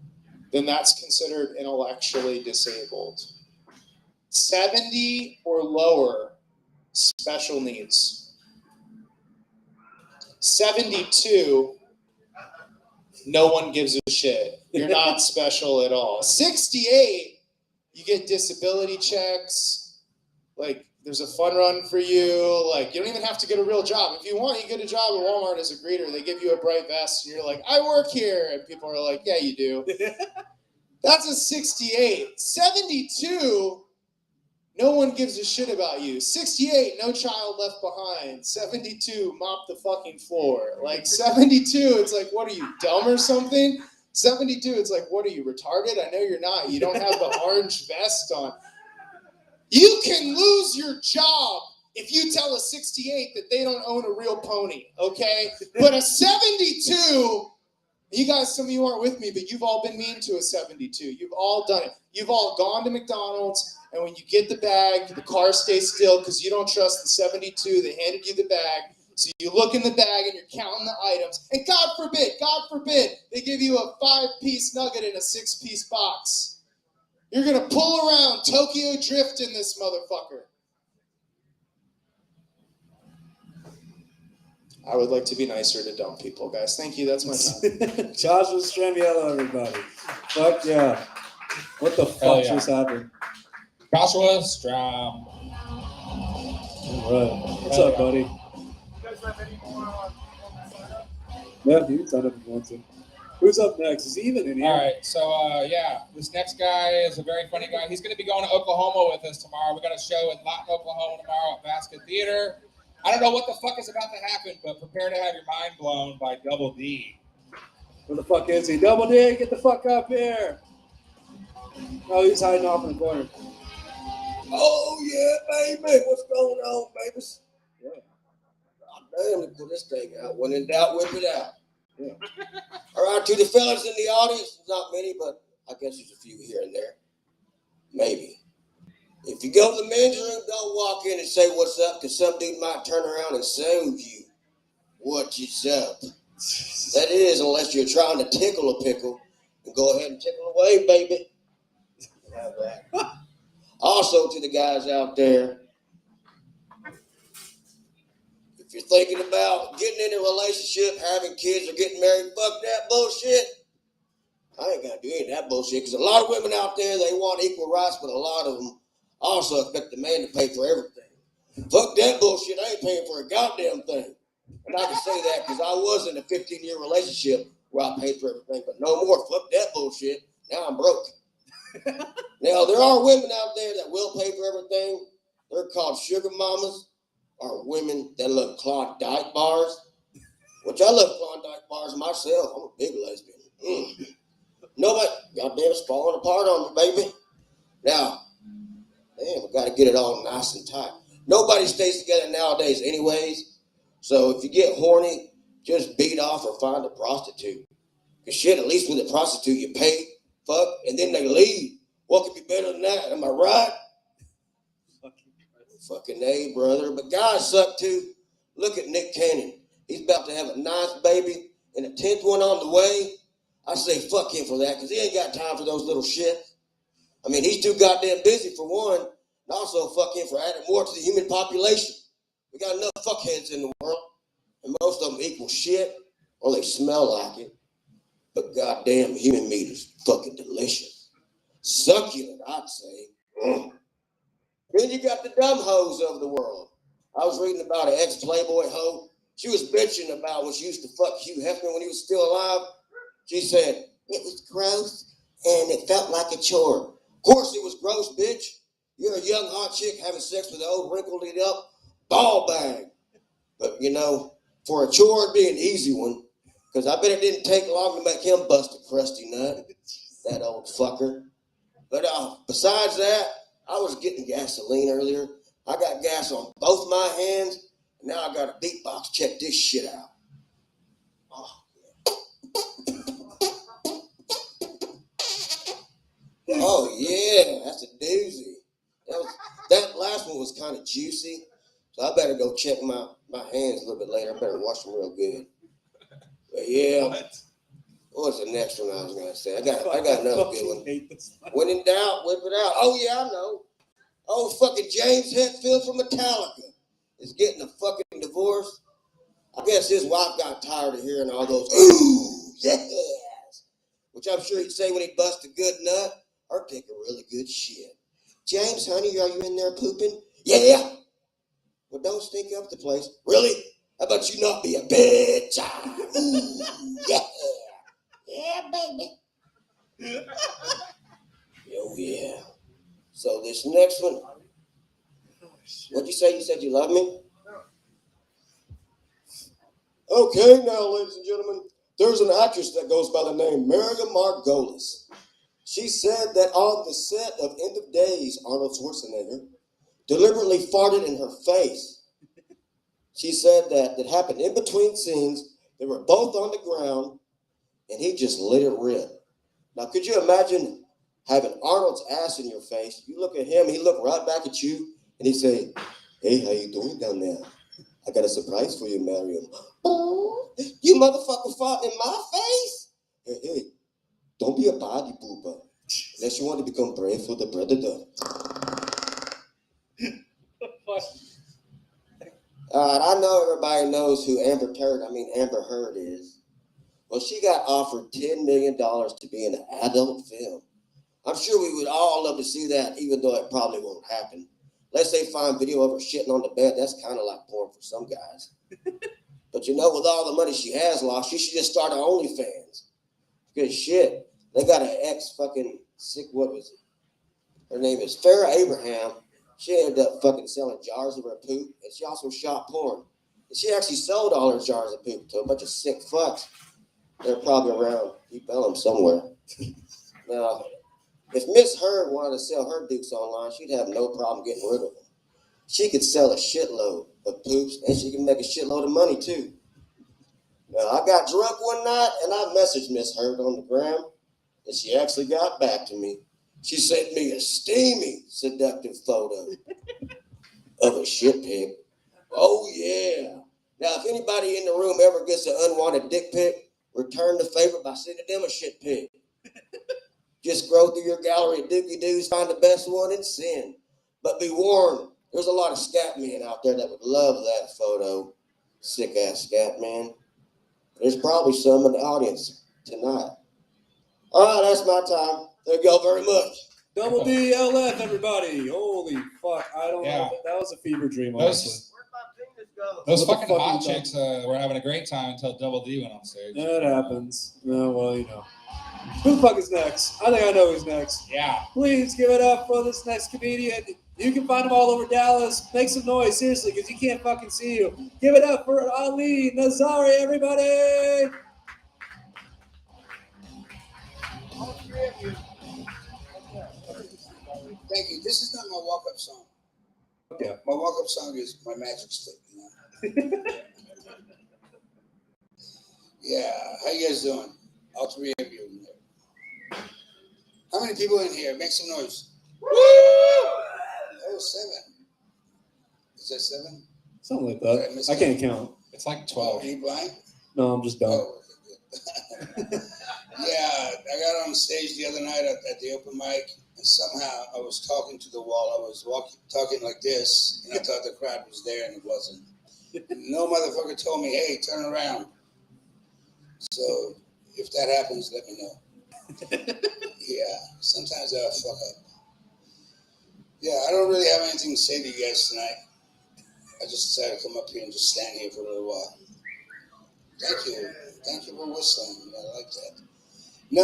then that's considered intellectually disabled. 70 or lower, special needs. 72, no one gives a shit. You're not special at all. 68, you get disability checks. Like, there's a fun run for you. Like, you don't even have to get a real job. If you want, you get a job at Walmart as a greeter. They give you a bright vest, and you're like, I work here. And people are like, yeah, you do. That's a 68. 72, no one gives a shit about you. 68, no child left behind. 72, mop the fucking floor. Like, 72, it's like, what are you, dumb or something? 72, it's like, what are you, retarded? I know you're not. You don't have the orange vest on. You can lose your job if you tell a 68 that they don't own a real pony, okay? But a 72, you guys, some of you aren't with me, but you've all been mean to a 72. You've all done it. You've all gone to McDonald's, and when you get the bag, the car stays still because you don't trust the 72 that handed you the bag. So you look in the bag and you're counting the items. And God forbid, they give you a 5-piece nugget in a 6-piece box. You're going to pull around Tokyo Drift in this motherfucker. I would like to be nicer to dumb people, guys. Thank you. That's my time. Joshua Stramiello, everybody. Fuck yeah. What the fuck just happened? Joshua Stram. All right. What's up, buddy? You guys have any more on sign up? Yeah, you can sign up if you want to. Who's up next? Is he even in here? All right, so this next guy is a very funny guy. He's going to be going to Oklahoma with us tomorrow. We got a show in Lawton, Oklahoma tomorrow at Basket Theater. I don't know what the fuck is about to happen, but prepare to have your mind blown by Double D. Where the fuck is he? Double D, get the fuck up here. Oh, he's hiding off in the corner. Oh, yeah, baby. What's going on, babies? Yeah. God damn, let's put this thing out. When in doubt, whip it out. Yeah. All right, to the fellas in the audience, not many, but I guess there's a few here and there. Maybe. If you go to the men's room, don't walk in and say what's up, because some dude might turn around and show you what's up. That is, unless you're trying to tickle a pickle, and go ahead and tickle away, baby. Have that. Also, to the guys out there, if you're thinking about getting in a relationship, having kids, or getting married, fuck that bullshit. I ain't gonna do any of that bullshit, because a lot of women out there, they want equal rights, but a lot of them also expect the man to pay for everything. Fuck that bullshit. I ain't paying for a goddamn thing. And I can say that because I was in a 15-year relationship where I paid for everything, but no more. Fuck that bullshit. Now I'm broke. Now, there are women out there that will pay for everything. They're called sugar mamas, or women that love Klondike bars, which I love Klondike bars myself. I'm a big lesbian. Nobody, goddamn, it's falling apart on me, baby. Now, damn, we got to get it all nice and tight. Nobody stays together nowadays anyways, so if you get horny, just beat off or find a prostitute. Because shit, at least with a prostitute, you pay, fuck, and then they leave. What could be better than that? Am I right? Fucking A, brother. But guys suck too. Look at Nick Cannon. He's about to have a ninth baby and a 10th one on the way. I say fuck him for that, because he ain't got time for those little shit. I mean, he's too goddamn busy for one, and also fuck him for adding more to the human population. We got enough fuckheads in the world, and most of them equal shit, or they smell like it. But goddamn, human meat is fucking delicious. Succulent, I'd say. Then you got the dumb hoes of the world. I was reading about an ex-Playboy hoe. She was bitching about when she used to fuck Hugh Hefner when he was still alive. She said, it was gross, and it felt like a chore. Of course it was gross, bitch. You're a young hot chick having sex with an old wrinkled up ball bag. But, you know, for a chore, it'd be an easy one, because I bet it didn't take long to make him bust a crusty nut, that old fucker. But besides that, I was getting gasoline earlier. I got gas on both my hands, and now I got a beatbox. Check this shit out. Oh yeah, that's a doozy. That last one was kind of juicy, so I better go check my hands a little bit later. I better wash them real good. But yeah, what was the next one I was gonna say? I got another good one. When in doubt, whip it out. Oh yeah, I know. Oh, fucking James Hetfield from Metallica is getting a fucking divorce. I guess his wife got tired of hearing all those ooh, yes, which I'm sure he'd say when he bust a good nut or take a really good shit. James, honey, are you in there pooping? Yeah. Well, don't stink up the place. Really? How about you not be a bitch? Ooh, yeah. Yeah, baby. Oh, yeah. So this next one, what'd you say? You said you love me? Okay, now, ladies and gentlemen, there's an actress that goes by the name Maria Margolis. She said that on the set of End of Days, Arnold Schwarzenegger deliberately farted in her face. She said that it happened in between scenes. They were both on the ground, and he just let it rip. Now, could you imagine having Arnold's ass in your face? You look at him, he look right back at you, and he say, "Hey, how you doing down there? I got a surprise for you, Mariam." "Oh, you motherfucker fart in my face?" Hey, don't be a body pooper. Unless you want to become brave for the predator. I know everybody knows who Amber Heard is. Well, she got offered $10 million to be in an adult film. I'm sure we would all love to see that, even though it probably won't happen. Unless they find video of her shitting on the bed, that's kind of like porn for some guys. But you know, with all the money she has lost, she should just start her OnlyFans. Good shit. They got an ex-fucking sick, what was it? Her name is Farrah Abraham. She ended up fucking selling jars of her poop, and she also shot porn. And she actually sold all her jars of poop to a bunch of sick fucks. They're probably around Deep Ellum somewhere. Now, if Miss Heard wanted to sell her dukes online, she'd have no problem getting rid of them. She could sell a shitload of poops, and she can make a shitload of money, too. Now, I got drunk one night, and I messaged Miss Heard on the gram, and she actually got back to me. She sent me a steamy, seductive photo of a shit pig. Oh, yeah. Now, if anybody in the room ever gets an unwanted dick pic, return the favor by sending them a shit pig. Just scroll through your gallery of dookie-doos, find the best one, and send. But be warned, there's a lot of scat men out there that would love that photo. Sick-ass scat man. There's probably some in the audience tonight. All right, that's my time. Thank y'all very much. Double DLF, everybody. Holy fuck. I don't know. That was a fever dream, honestly. Those What the fucking fuck hot are you chicks were having a great time until Double D went on stage. That happens. No, well, you know. Who the fuck is next? I think I know who's next. Yeah. Please give it up for this next comedian. You can find him all over Dallas. Make some noise, seriously, because he can't fucking see you. Give it up for Ali Nazari, everybody! Thank you. This is not my walk-up song. Yeah. My walk-up song is my magic stick. You know? Yeah. How you guys doing? All three of you in there. How many people in here? Make some noise. Woo! Oh, 7. Is that 7? Something like that. I can't count. It's like 12. Are you blind? No, I'm just dumb. Oh, okay, good. Yeah, I got on stage the other night at the open mic, and somehow I was talking to the wall. I was talking like this, and I thought the crowd was there, and it wasn't. No motherfucker told me, "Hey, turn around." So if that happens, let me know. Yeah, sometimes I fuck up. Yeah, I don't really have anything to say to you guys tonight. I just decided to come up here and just stand here for a little while. Thank you. Thank you for whistling. I like that. No,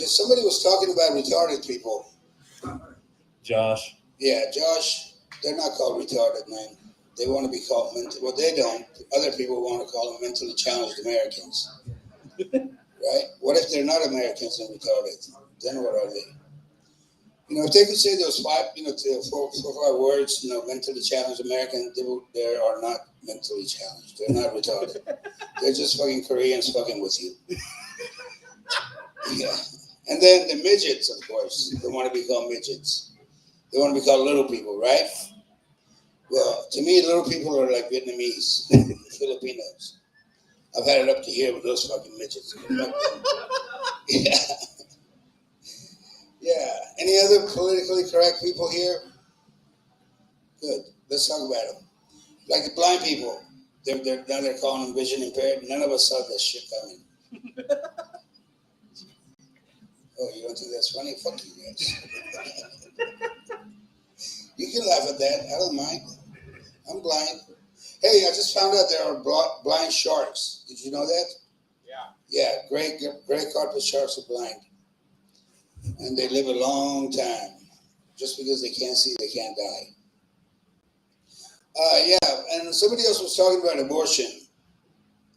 somebody was talking about retarded people. Josh. Yeah, Josh, they're not called retarded, man. They want to be called mental. Well, they don't. Other people want to call them mentally challenged Americans. Right? What if they're not Americans and retarded? Then what are they? You know, if they could say those 4 or 5 words, mentally challenged American, they are not mentally challenged. They're not retarded. They're just fucking Koreans fucking with you. Yeah. And then the midgets, of course, they want to be called midgets. They want to be called little people, right? Well, to me, little people are like Vietnamese, Filipinos. I've had it up to here with those fucking midgets. Yeah. Yeah. Any other politically correct people here? Good. Let's talk about them. Like the blind people. Now they're calling them vision impaired. None of us saw that shit coming. Oh, you don't think that's funny? Fuck you guys. You can laugh at that. I don't mind. I'm blind. Hey, I just found out there are blind sharks. Did you know that? Yeah, gray carpet sharks are blind. And they live a long time. Just because they can't see, they can't die. Yeah, and somebody else was talking about abortion.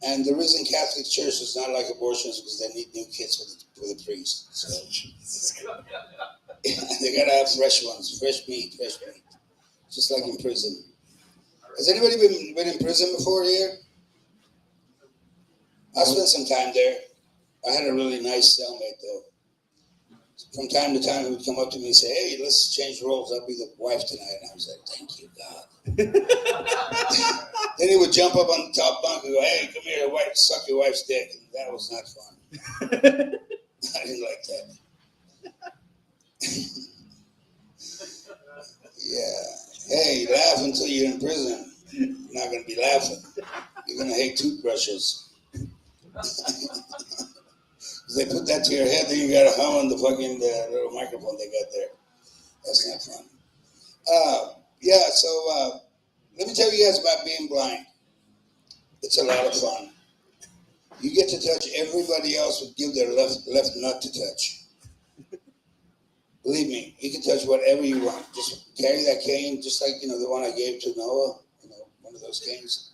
And the reason Catholic Church is not like abortion is because they need new kids for the priest. So they gotta have fresh ones, fresh meat. Just like in prison. Has anybody been in prison before here? I spent some time there. I had a really nice cellmate though. From time to time, he would come up to me and say, "Hey, let's change roles. I'll be the wife tonight." And I was like, "Thank you, God." Then he would jump up on the top bunk and go, "Hey, come here, suck your wife's dick." And that was not fun. I didn't like that. Yeah. Hey, laugh until you're in prison. You're not going to be laughing. You're going to hate toothbrushes. They put that to your head, then you got to hum on the fucking little microphone they got there. That's not fun. So let me tell you guys about being blind. It's a lot of fun. You get to touch everybody else would give their left nut to touch. Believe me, you can touch whatever you want. Just carry that cane, just like, the one I gave to Noah, one of those canes.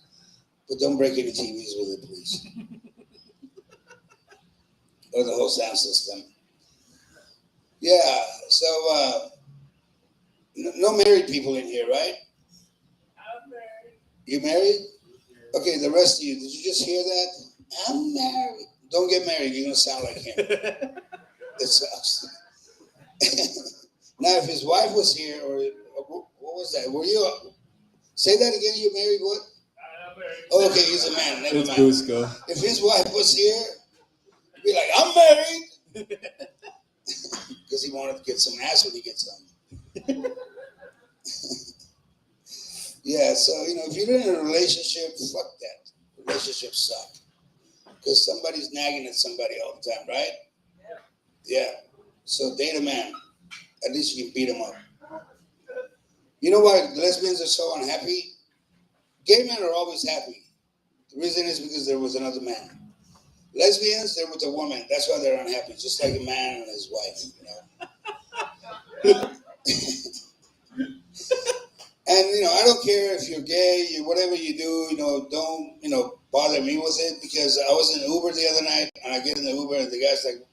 But don't break any TVs with it, please. Or the whole sound system. Yeah, so no married people in here, right? I'm married. You married? Okay, the rest of you, did you just hear that? I'm married. Don't get married, you're going to sound like him. It sucks. Now, if his wife was here, or what was that? Were you, say that again, you married what? I'm married. Oh, okay, he's a man, never It's mind. Busco. If his wife was here, he'd be like, I'm married. Because he wanted to get some ass when he gets home. Yeah, so, if you're in a relationship, fuck that. Relationships suck. Because somebody's nagging at somebody all the time, right? Yeah. So date a man. At least you can beat him up. You know why lesbians are so unhappy? Gay men are always happy. The reason is because there was another man. Lesbians, they're with a woman. That's why they're unhappy. Just like a man and his wife, And, I don't care if you're gay, whatever you do, don't, bother me with it, because I was in an Uber the other night, and I get in the Uber, and the guy's like,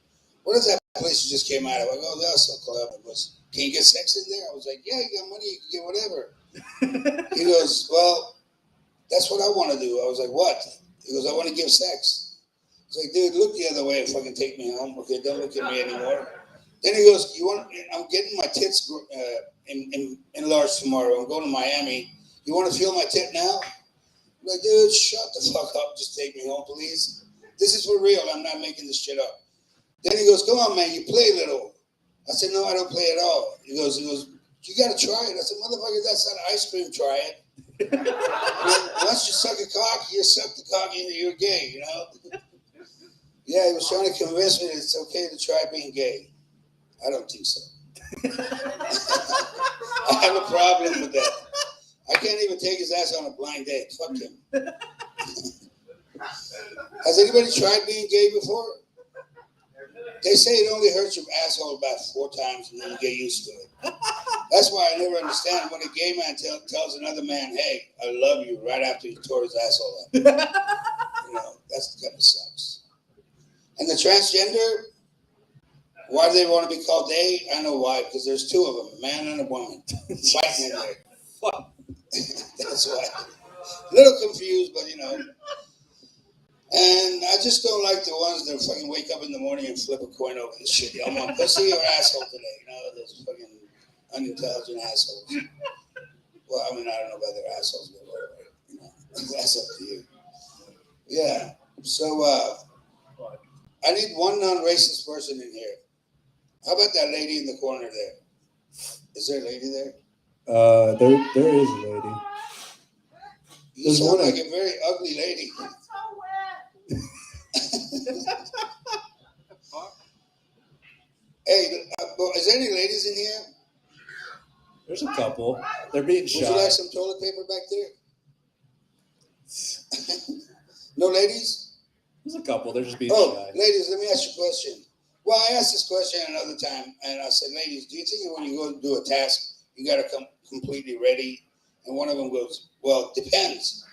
what is that place you just came out of? I go, that's so clever. He goes, can you get sex in there? I was like, yeah, you got money, you can get whatever. He goes, well, that's what I want to do. I was like, what? He goes, I want to give sex. I was like, dude, look the other way and fucking take me home. Okay, don't look at me anymore. Then he goes, I'm getting my tits enlarged tomorrow. I'm going to Miami. You want to feel my tit now? I'm like, dude, shut the fuck up. Just take me home, please. This is for real. I'm not making this shit up. Then he goes, come on, man, you play little. I said, no, I don't play at all. He goes, you got to try it. I said, motherfucker, that's not ice cream. Try it. Once you suck a cock, you suck the cock into you're gay, Yeah, he was trying to convince me that it's okay to try being gay. I don't think so. I have a problem with that. I can't even take his ass on a blind date. Fuck him. Has anybody tried being gay before? They say it only hurts your asshole about 4 times and then you get used to it. That's why I never understand when a gay man tells another man, hey, I love you, right after he tore his asshole up. That's kind of sucks. And the transgender, why do they want to be called they? I know why, because there's 2 of them, a man and a woman, fighting in there. That's why. A little confused, but And I just don't like the ones that fucking wake up in the morning and flip a coin over this shit. I'm on pussy or asshole today, those fucking unintelligent assholes. Well, I mean, I don't know about their assholes, but whatever, that's up to you. Yeah, so I need one non-racist person in here. How about that lady in the corner there? Is there a lady there? There is a lady. You There's sound one like a very ugly lady. Hey, is there any ladies in here? There's a couple. They're being Would shy. you like some toilet paper back there? No ladies? There's a couple. They're just being Oh, shy. ladies, let me ask you a question. Well, I asked this question another time, and I said, ladies, do you think when you go to do a task, you got to come completely ready? And one of them goes, well, it depends.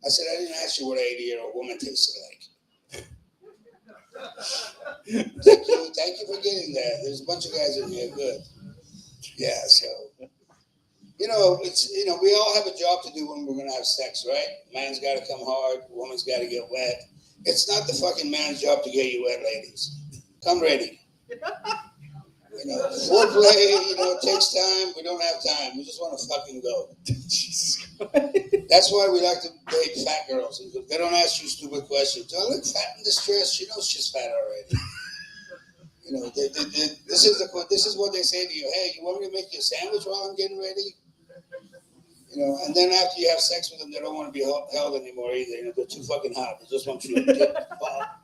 I said, I didn't ask you what an 80-year-old woman tasted like. Thank you for getting that. There's a bunch of guys in here. Good. Yeah, so, we all have a job to do when we're going to have sex, right? Man's got to come hard. Woman's got to get wet. It's not the fucking man's job to get you wet, ladies. Come ready. Foreplay, takes time. We don't have time. We just want to fucking go. Jesus Christ. That's why we like to date fat girls. They don't ask you stupid questions. Do I look fat and distressed? She knows she's fat already. This is what they say to you. Hey, you want me to make you a sandwich while I'm getting ready? And then after you have sex with them, they don't want to be held anymore either. They're too fucking hot. They just want you to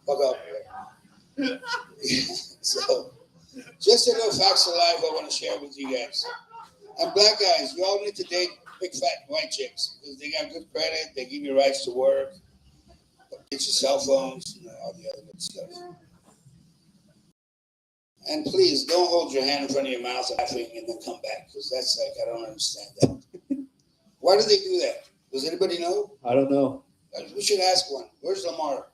fuck up. So, just a little facts of life I want to share with you guys. And black guys, you all need to date big fat white chicks because they got good credit. They give you rights to work. Get your cell phones, all the other good stuff. And please don't hold your hand in front of your mouth laughing and then come back because that's like, I don't understand that. Why do they do that? Does anybody know? I don't know. We should ask one. Where's Lamar?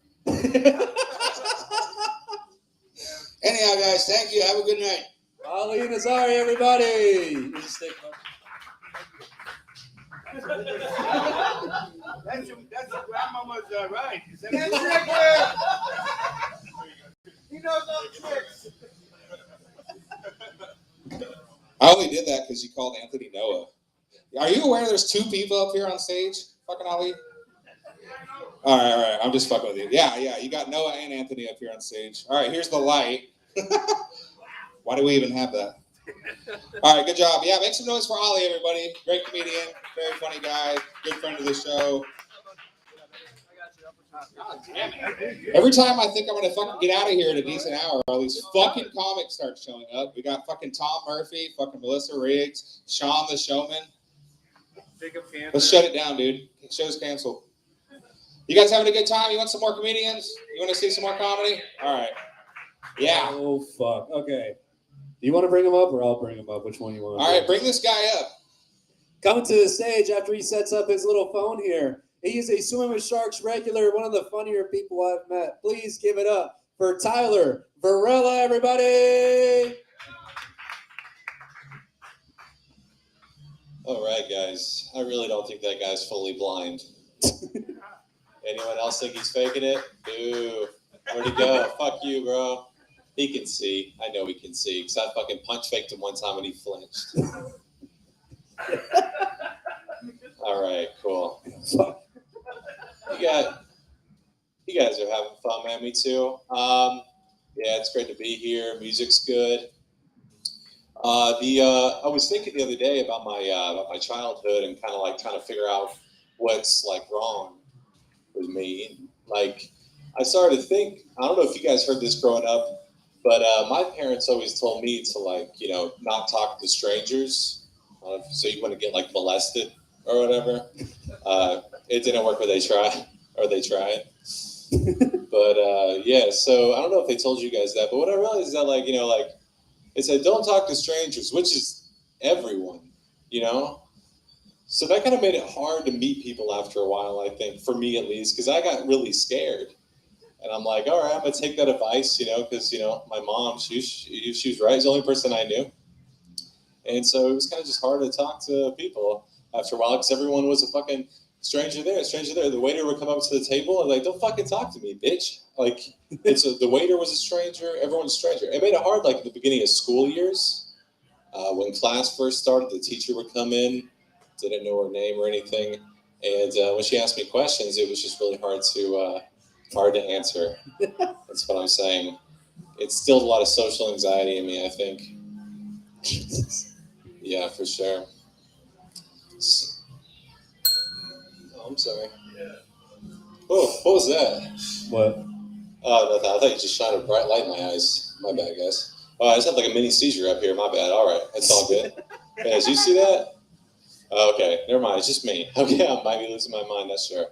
Anyhow, guys, thank you. Have a good night. Ali Nazari, everybody. Here's a stick, That's your grandmama's right. He knows all tricks. I only did that because you called Anthony Noah. Are you aware there's two people up here on stage? Fucking Ali? All right. I'm just fucking with you. Yeah. You got Noah and Anthony up here on stage. All right, here's the light. Why do we even have that? All right, good job. Yeah, make some noise for Ali, everybody. Great comedian, very funny guy, good friend of the show. Every time I think I'm gonna fucking get out of here at a decent hour, all these fucking comics start showing up. We got fucking Tom Murphy, fucking Melissa Riggs, Sean the Showman. Let's shut it down, dude. The show's canceled. You guys having a good time? You want some more comedians? You want to see some more comedy? All right. Yeah. Oh, fuck. Okay. Do you want to bring him up or I'll bring him up? Which one you want? All right, bring this guy up. Coming to the stage after he sets up his little phone here. He is a Swimming with Sharks regular, one of the funnier people I've met. Please give it up for Tyler Varela, everybody. All right, guys. I really don't think that guy's fully blind. Anyone else think he's faking it? Boo. Where'd he go? Fuck you, bro. He can see. I know he can see. Because I fucking punch faked him one time and he flinched. All right, cool. You guys are having fun, man. Me too. Yeah, it's great to be here. Music's good. I was thinking the other day about my childhood and kind of like trying to figure out what's like wrong with me. Like, I started to think, I don't know if you guys heard this growing up, but my parents always told me to like, not talk to strangers. So you want to get like molested or whatever. It didn't work, but they tried. But yeah, so I don't know if they told you guys that, but what I realized is that like, it said don't talk to strangers, which is everyone, So that kind of made it hard to meet people after a while, I think, for me at least, because I got really scared. And I'm like, all right, I'm going to take that advice, because, my mom, she was right. She's the only person I knew. And so it was kind of just hard to talk to people after a while because everyone was a fucking stranger there. The waiter would come up to the table and like, don't fucking talk to me, bitch. Like, the waiter was a stranger. Everyone's a stranger. It made it hard, like, at the beginning of school years. When class first started, the teacher would come in, didn't know her name or anything. And when she asked me questions, it was just really hard to answer. That's what I'm saying. instilled a lot of social anxiety in me, I think. Yeah, for sure. Oh, I'm sorry. Oh, what was that? What? Oh, nothing. I thought you just shined a bright light in my eyes. My bad, guys. Oh, I just had like a mini seizure up here. My bad. All right. It's all good. Hey, did you see that? Oh, okay. Never mind. It's just me. Okay, I might be losing my mind. That's sure.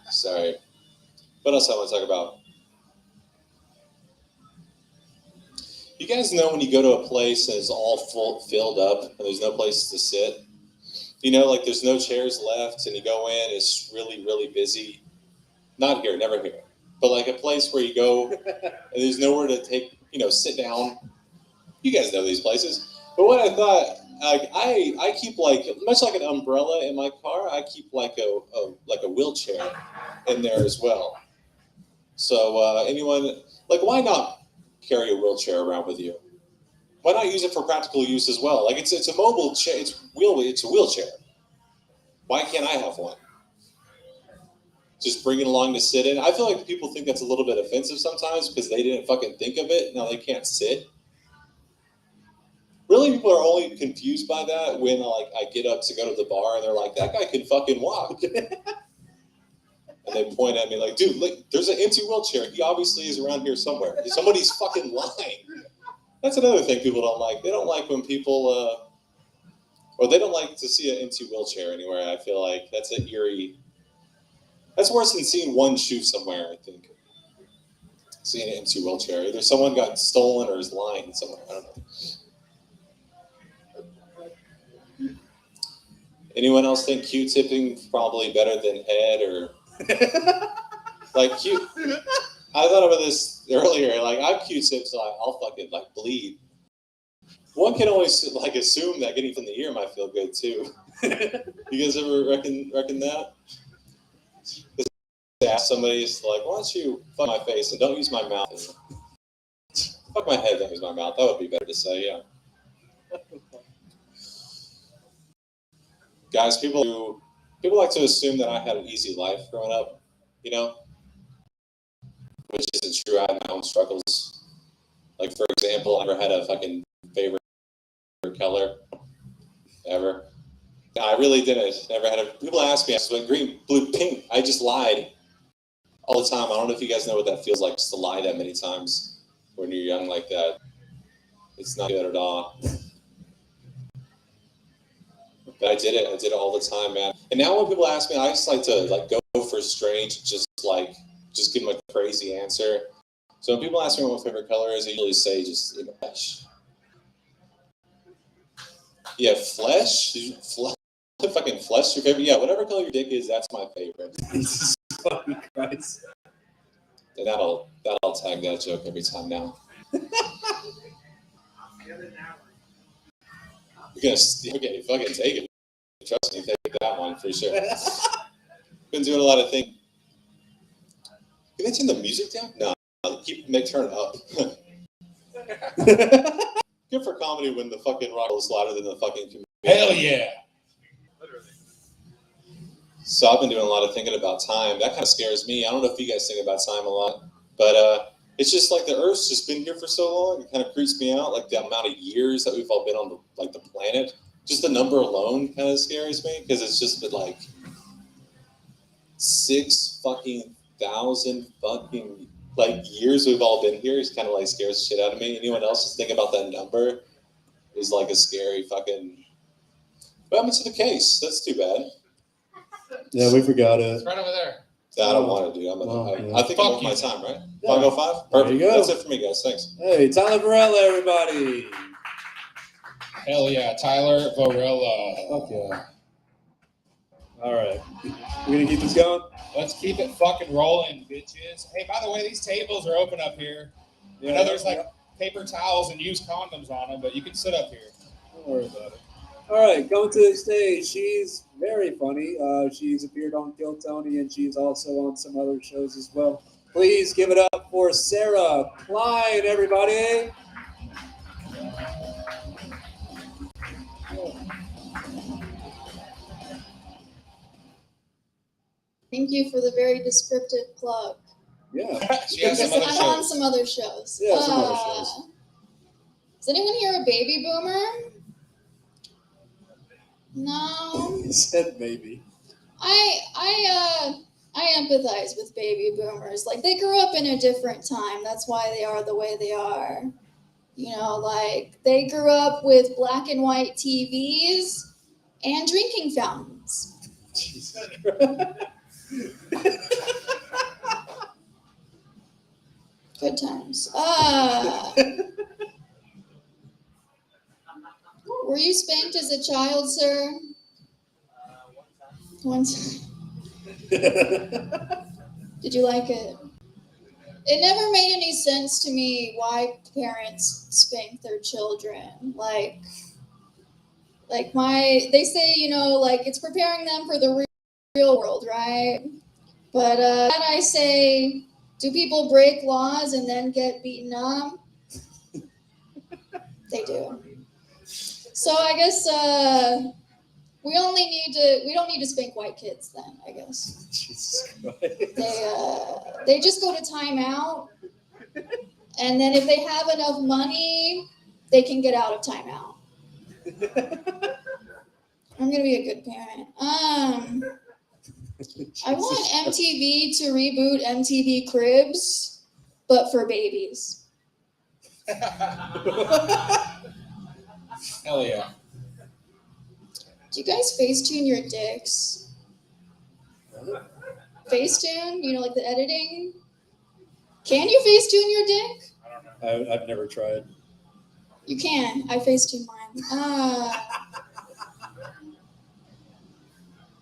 Sorry. What else I want to talk about? You guys know when you go to a place and it's all filled up and there's no place to sit? You know, like there's no chairs left and you go in, it's really, really busy. Not here, never here. But like a place where you go and there's nowhere to take, sit down. You guys know these places. But what I thought, I keep like, much like an umbrella in my car, I keep like a wheelchair in there as well. So anyone, like why not carry a wheelchair around with you? Why not use it for practical use as well? Like it's a mobile chair, it's a wheelchair. Why can't I have one? Just bring it along to sit in. I feel like people think that's a little bit offensive sometimes because they didn't fucking think of it. Now they can't sit. Really, people are only confused by that when I get up to go to the bar and they're like, that guy can fucking walk. And they point at me like, dude, look, there's an empty wheelchair. He obviously is around here somewhere. Somebody's fucking lying. That's another thing people don't like. They don't like when people, or they don't like to see an empty wheelchair anywhere. I feel like that's an eerie. That's worse than seeing one shoe somewhere, I think. Seeing an empty wheelchair. Either someone got stolen or is lying somewhere. I don't know. Anyone else think Q-tipping probably better than head or like Q? I thought about this earlier. Like I'm Q-tip, so I'll fucking like bleed. One can always like assume that getting from the ear might feel good too. You guys ever reckon that? Just ask somebody, like, why don't you fuck my face and don't use my mouth? Fuck my head, don't use my mouth. That would be better to say, yeah. Guys, people like to assume that I had an easy life growing up, which isn't true. I had my own struggles. Like, for example, I never had a fucking favorite color ever. I really didn't. Never had a. People ask me, I went green, blue, pink. I just lied all the time. I don't know if you guys know what that feels like, just to lie that many times when you're young like that. It's not good at all. But I did it. I did it all the time, man. And now when people ask me, I just like to go for strange, just give them a crazy answer. So when people ask me what my favorite color is, I usually say just flesh. Yeah, flesh. Fucking flesh your favorite? Yeah, whatever color your dick is, that's my favorite. Jesus fucking Christ. And that'll tag that joke every time now. You're gonna fucking take it. Trust me, take that one for sure. Been doing a lot of things. Can they turn the music down? No, turn it up. Good for comedy when the fucking rock is louder than the fucking comedian. Hell yeah. So I've been doing a lot of thinking about time. That kind of scares me. I don't know if you guys think about time a lot, but it's just like the Earth's just been here for so long. It kind of creeps me out, like the amount of years that we've all been on the planet. Just the number alone kind of scares me because it's just been like 6,000 fucking years we've all been here. It's kind of like scares the shit out of me. Anyone else just think about that number is like a scary fucking. What happened to the case? That's too bad. Yeah, we forgot it. It's right over there. I don't want to do. I think I'm over my time, right? Yeah. 5:05? Perfect. There you go. That's it for me, guys. Thanks. Hey, Tyler Varela, everybody. Hell yeah, Tyler Varela. Fuck yeah. All right. We're going to keep this going? Let's keep it fucking rolling, bitches. Hey, by the way, these tables are open up here. I know there's paper towels and used condoms on them, but you can sit up here. Don't worry about it. All right, coming to the stage. She's very funny. She's appeared on Kill Tony, and she's also on some other shows as well. Please give it up for Sarah Klein, everybody. Thank you for the very descriptive plug. Yeah. She has some other I'm on shows. some other shows. Yeah, some other shows. Is anyone here a baby boomer? No. He said maybe. I empathize with baby boomers. Like, they grew up in a different time. That's why they are the way they are. You know, like, they grew up with black and white TVs and drinking fountains. Jesus Christ. Good times. Were you spanked as a child, sir? One time. Did you like it? It never made any sense to me why parents spank their children. Like they say, you know, like, it's preparing them for the real world, right? But I say, do people break laws and then get beaten up? They do. So I guess we don't need to spank white kids then, I guess. Jesus Christ. They just go to timeout, and then if they have enough money, they can get out of timeout. I'm gonna be a good parent. I want MTV to reboot MTV Cribs, but for babies. Hell yeah. Do you guys Facetune your dicks? Facetune? You know, like the editing? Can you Facetune your dick? I've never tried. You can. I Facetune mine.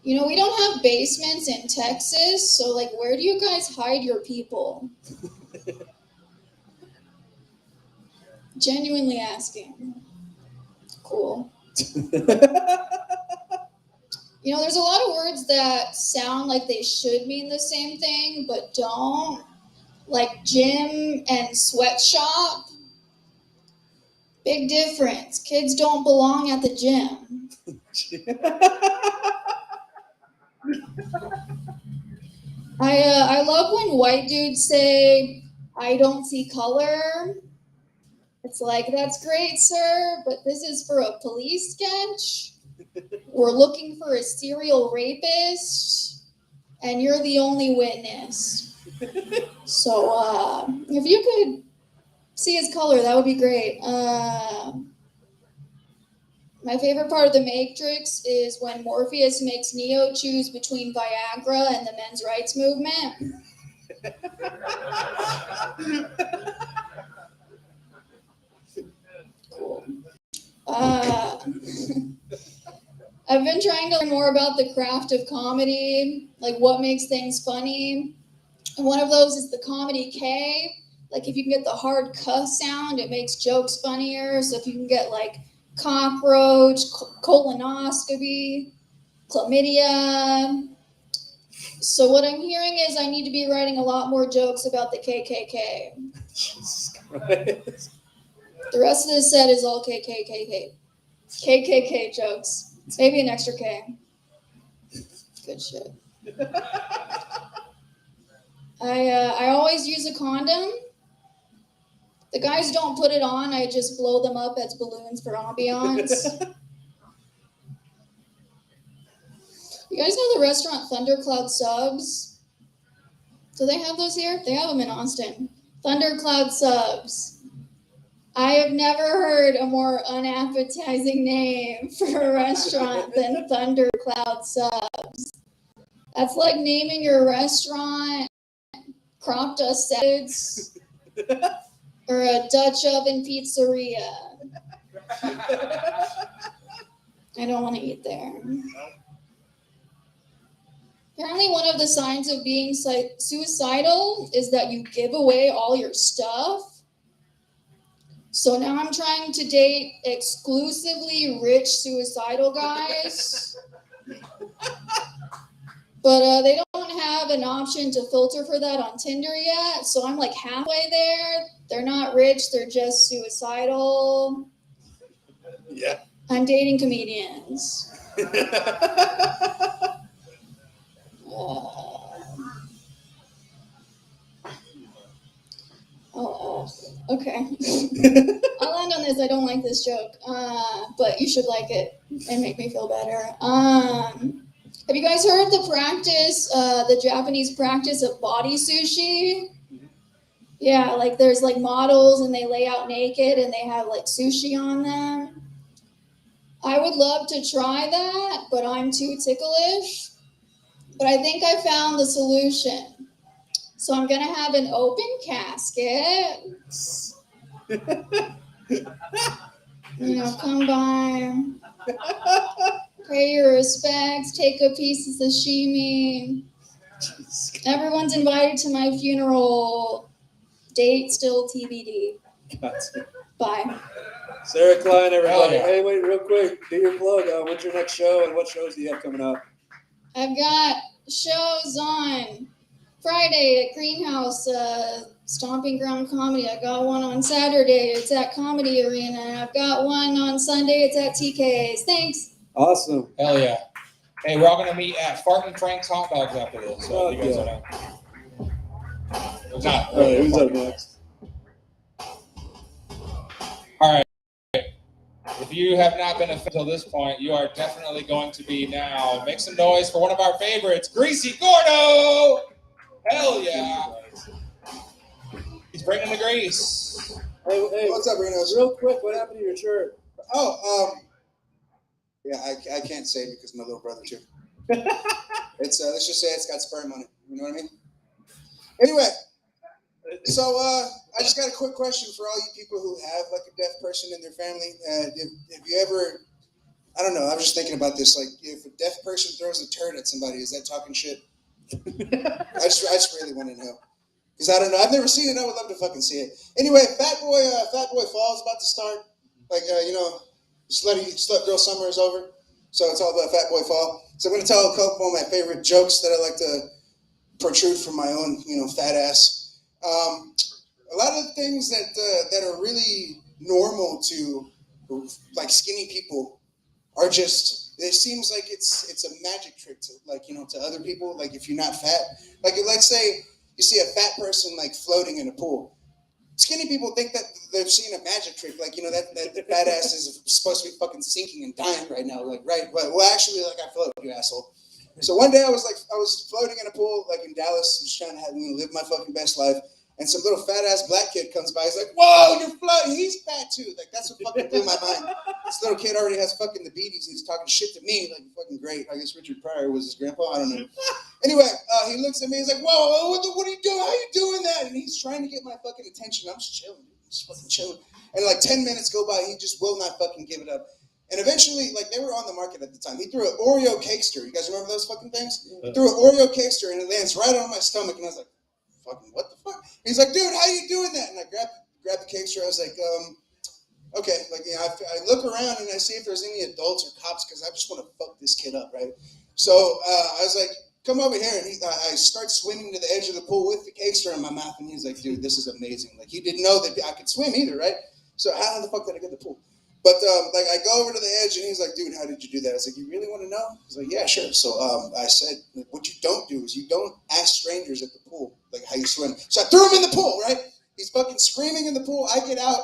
You know, we don't have basements in Texas, so, like, where do you guys hide your people? Genuinely asking. Cool. You know, there's a lot of words that sound like they should mean the same thing, but don't. Like gym and sweatshop. Big difference. Kids don't belong at the gym. I love when white dudes say, I don't see color. It's like, that's great, sir, but this is for a police sketch. We're looking for a serial rapist, and you're the only witness. So, if you could see his color, that would be great. My favorite part of The Matrix is when Morpheus makes Neo choose between Viagra and the men's rights movement. Cool. I've been trying to learn more about the craft of comedy, like what makes things funny. And one of those is the comedy K. Like, if you can get the hard cuss sound, it makes jokes funnier. So if you can get like cockroach, colonoscopy, chlamydia. So what I'm hearing is I need to be writing a lot more jokes about the KKK. Jesus Christ. The rest of this set is all KKK jokes. Maybe an extra K. Good shit. I always use a condom. The guys don't put it on. I just blow them up as balloons for ambiance. You guys know the restaurant Thundercloud Subs? Do they have those here? They have them in Austin. Thundercloud Subs. I have never heard a more unappetizing name for a restaurant than Thundercloud Subs. That's like naming your restaurant Crop Dust Salads or a Dutch Oven Pizzeria. I don't want to eat there. Apparently one of the signs of being suicidal is that you give away all your stuff. So now I'm trying to date exclusively rich suicidal guys. But they don't have an option to filter for that on Tinder yet. So I'm like halfway there. They're not rich, they're just suicidal. Yeah. I'm dating comedians. Okay. I'll end on this. I don't like this joke, but you should like it and make me feel better. Have you guys heard the practice, the Japanese practice of body sushi? Yeah, like there's like models and they lay out naked and they have like sushi on them. I would love to try that, but I'm too ticklish. But I think I found the solution. So I'm gonna have an open casket. Come by, pay your respects, take a piece of sashimi. Everyone's invited to my funeral. Date still TBD. Bye. Sarah Klein, everybody. Yeah. Hey, wait, real quick. Do your plug. What's your next show and what shows do you have coming up? I've got shows on Friday at Greenhouse, Stomping Ground Comedy. I got one on Saturday. It's at Comedy Arena. And I've got one on Sunday. It's at TK's. Thanks. Awesome. Hell yeah. Hey, we're all going to meet at Fart and Frank's Hot Dogs after this. So you guys know. Not. All right, who's up next? All right. If you have not been until this point, you are definitely going to be now. Make some noise for one of our favorites, Greasy Gordo. Hell yeah. He's bringing the grease. Hey, What's up, RENO'S? real quick, what happened to your shirt? Yeah, I can't say because my little brother too. It's let's just say it's got sperm on it. You know what I mean? Anyway, so I just got a quick question for all you people who have like a deaf person in their family. If you ever, I don't know, I was just thinking about this. Like, if a deaf person throws a turd at somebody, is that talking shit? I just really want to know. Because I don't know. I've never seen it. I would love to fucking see it. Anyway, Fat Boy Fall is about to start. Like, Slut Girl Summer is over. So it's all about Fat Boy Fall. So I'm going to tell a couple of my favorite jokes that I like to protrude from my own, fat ass. A lot of the things that are really normal to, like, skinny people are just, it seems like it's a magic trick to, like, to other people. Like, if you're not fat, like, let's say you see a fat person, like, floating in a pool. Skinny people think that they've seen a magic trick, like, that fat ass is supposed to be fucking sinking and dying right now, like, right? But, well, actually, like, I float, you asshole. So one day I was floating in a pool, like, in Dallas, just trying to live my fucking best life. And some little fat ass black kid comes by. He's like, "Whoa, you're floating." He's fat too. Like, that's what fucking blew my mind. This little kid already has fucking the beaties. He's talking shit to me, like, fucking great. I guess Richard Pryor was his grandpa. I don't know. Anyway, he looks at me. He's like, "Whoa, what are you doing? How are you doing that?" And he's trying to get my fucking attention. I'm just chilling. Just fucking chilling. And like 10 minutes go by. He just will not fucking give it up. And eventually, like, they were on the market at the time. He threw an Oreo cakester. You guys remember those fucking things? He threw an Oreo cakester, and it lands right on my stomach. And I was like, fucking, what the fuck? He's like, "Dude, how you doing that?" And I grabbed the cakester. I was like, okay. Like, I look around and I see if there's any adults or cops because I just want to fuck this kid up, right? So I was like, "Come over here." And I start swimming to the edge of the pool with the cakester in my mouth. And he's like, "Dude, this is amazing." Like, he didn't know that I could swim either, right? So how the fuck did I get in the pool? But like, I go over to the edge and he's like, "Dude, how did you do that?" I was like, "You really want to know?" He's like, "Yeah, sure." So I said, "What you don't do is you don't ask strangers at the pool, like, how you swim." So I threw him in the pool, right? He's fucking screaming in the pool. I get out.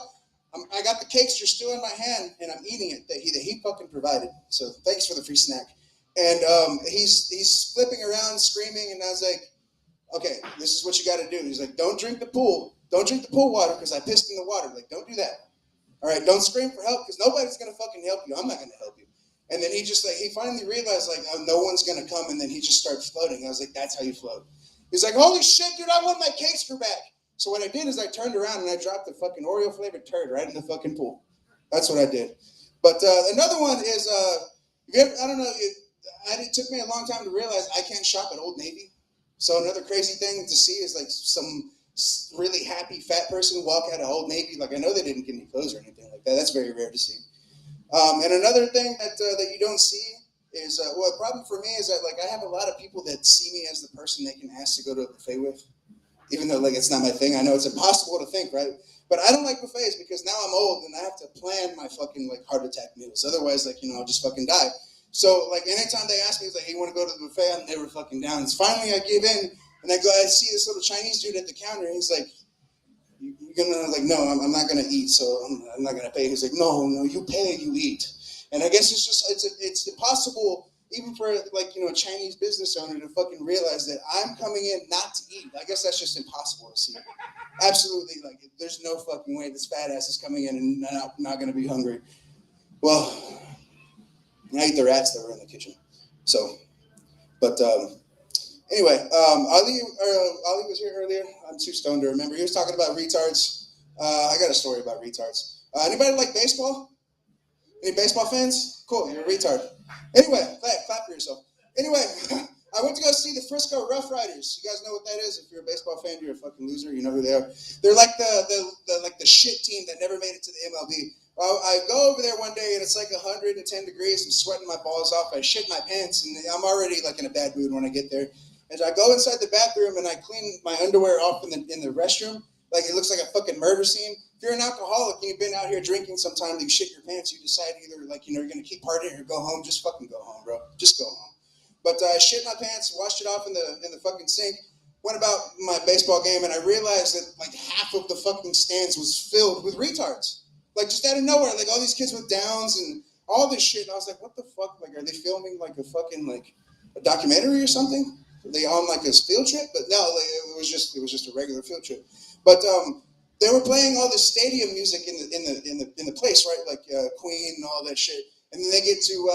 I got the cakester still in my hand and I'm eating it that he fucking provided. So thanks for the free snack. And he's flipping around screaming, and I was like, "Okay, this is what you got to do." He's like, "Don't drink the pool. Don't drink the pool water because I pissed in the water. Like, don't do that. All right, don't scream for help because nobody's going to fucking help you. I'm not going to help you." And then he finally realized, like, oh, no one's going to come. And then he just starts floating. I was like, "That's how you float." He's like, "Holy shit, dude, I want my cakester back." So what I did is I turned around and I dropped the fucking Oreo flavored turd right in the fucking pool. That's what I did. But another one is, I don't know, it took me a long time to realize I can't shop at Old Navy. So another crazy thing to see is, like, some really happy fat person walk out of Old Navy. Like, I know they didn't get any clothes or anything like that. That's very rare to see. And another thing that you don't see is, well, the problem for me is that, like, I have a lot of people that see me as the person they can ask to go to a buffet with, even though, like, it's not my thing. I know it's impossible to think, right? But I don't like buffets because now I'm old and I have to plan my fucking, like, heart attack meals. Otherwise, like, I'll just fucking die. So, like, anytime they ask me, it's like, "Hey, you want to go to the buffet?" I'm never fucking down. And finally I give in. And I see this little Chinese dude at the counter, and he's like, you're gonna like, no, I'm not gonna eat, so I'm not gonna pay. He's like, no, you pay, you eat. And I guess it's impossible even for like, a Chinese business owner to fucking realize that I'm coming in not to eat. I guess that's just impossible to see. Absolutely, like there's no fucking way this fat ass is coming in and not gonna be hungry. Well, I ate the rats that were in the kitchen. So, but anyway, Ali was here earlier. I'm too stoned to remember. He was talking about retards. I got a story about retards. Anybody like baseball? Any baseball fans? Cool, you're a retard. Anyway, clap for yourself. Anyway, I went to go see the Frisco Rough Riders. You guys know what that is? If you're a baseball fan, you're a fucking loser. You know who they are. They're like the shit team that never made it to the MLB. I go over there one day and it's like 110 degrees. I'm sweating my balls off. I shit my pants and I'm already like in a bad mood when I get there. And I go inside the bathroom and I clean my underwear off in the restroom. Like it looks like a fucking murder scene. If you're an alcoholic and you've been out here drinking sometime, you shit your pants, you decide either like, you're going to keep partying or go home. Just fucking go home, bro. Just go home. But I shit my pants, washed it off in the fucking sink, went about my baseball game, and I realized that like half of the fucking stands was filled with retards. Like just out of nowhere, like all these kids with Downs and all this shit. And I was like, what the fuck? Like, are they filming like a fucking like a documentary or something? Are they on like a field trip? But no, like, it was just a regular field trip. But they were playing all the stadium music in the place, right? Like Queen and all that shit. And then they get to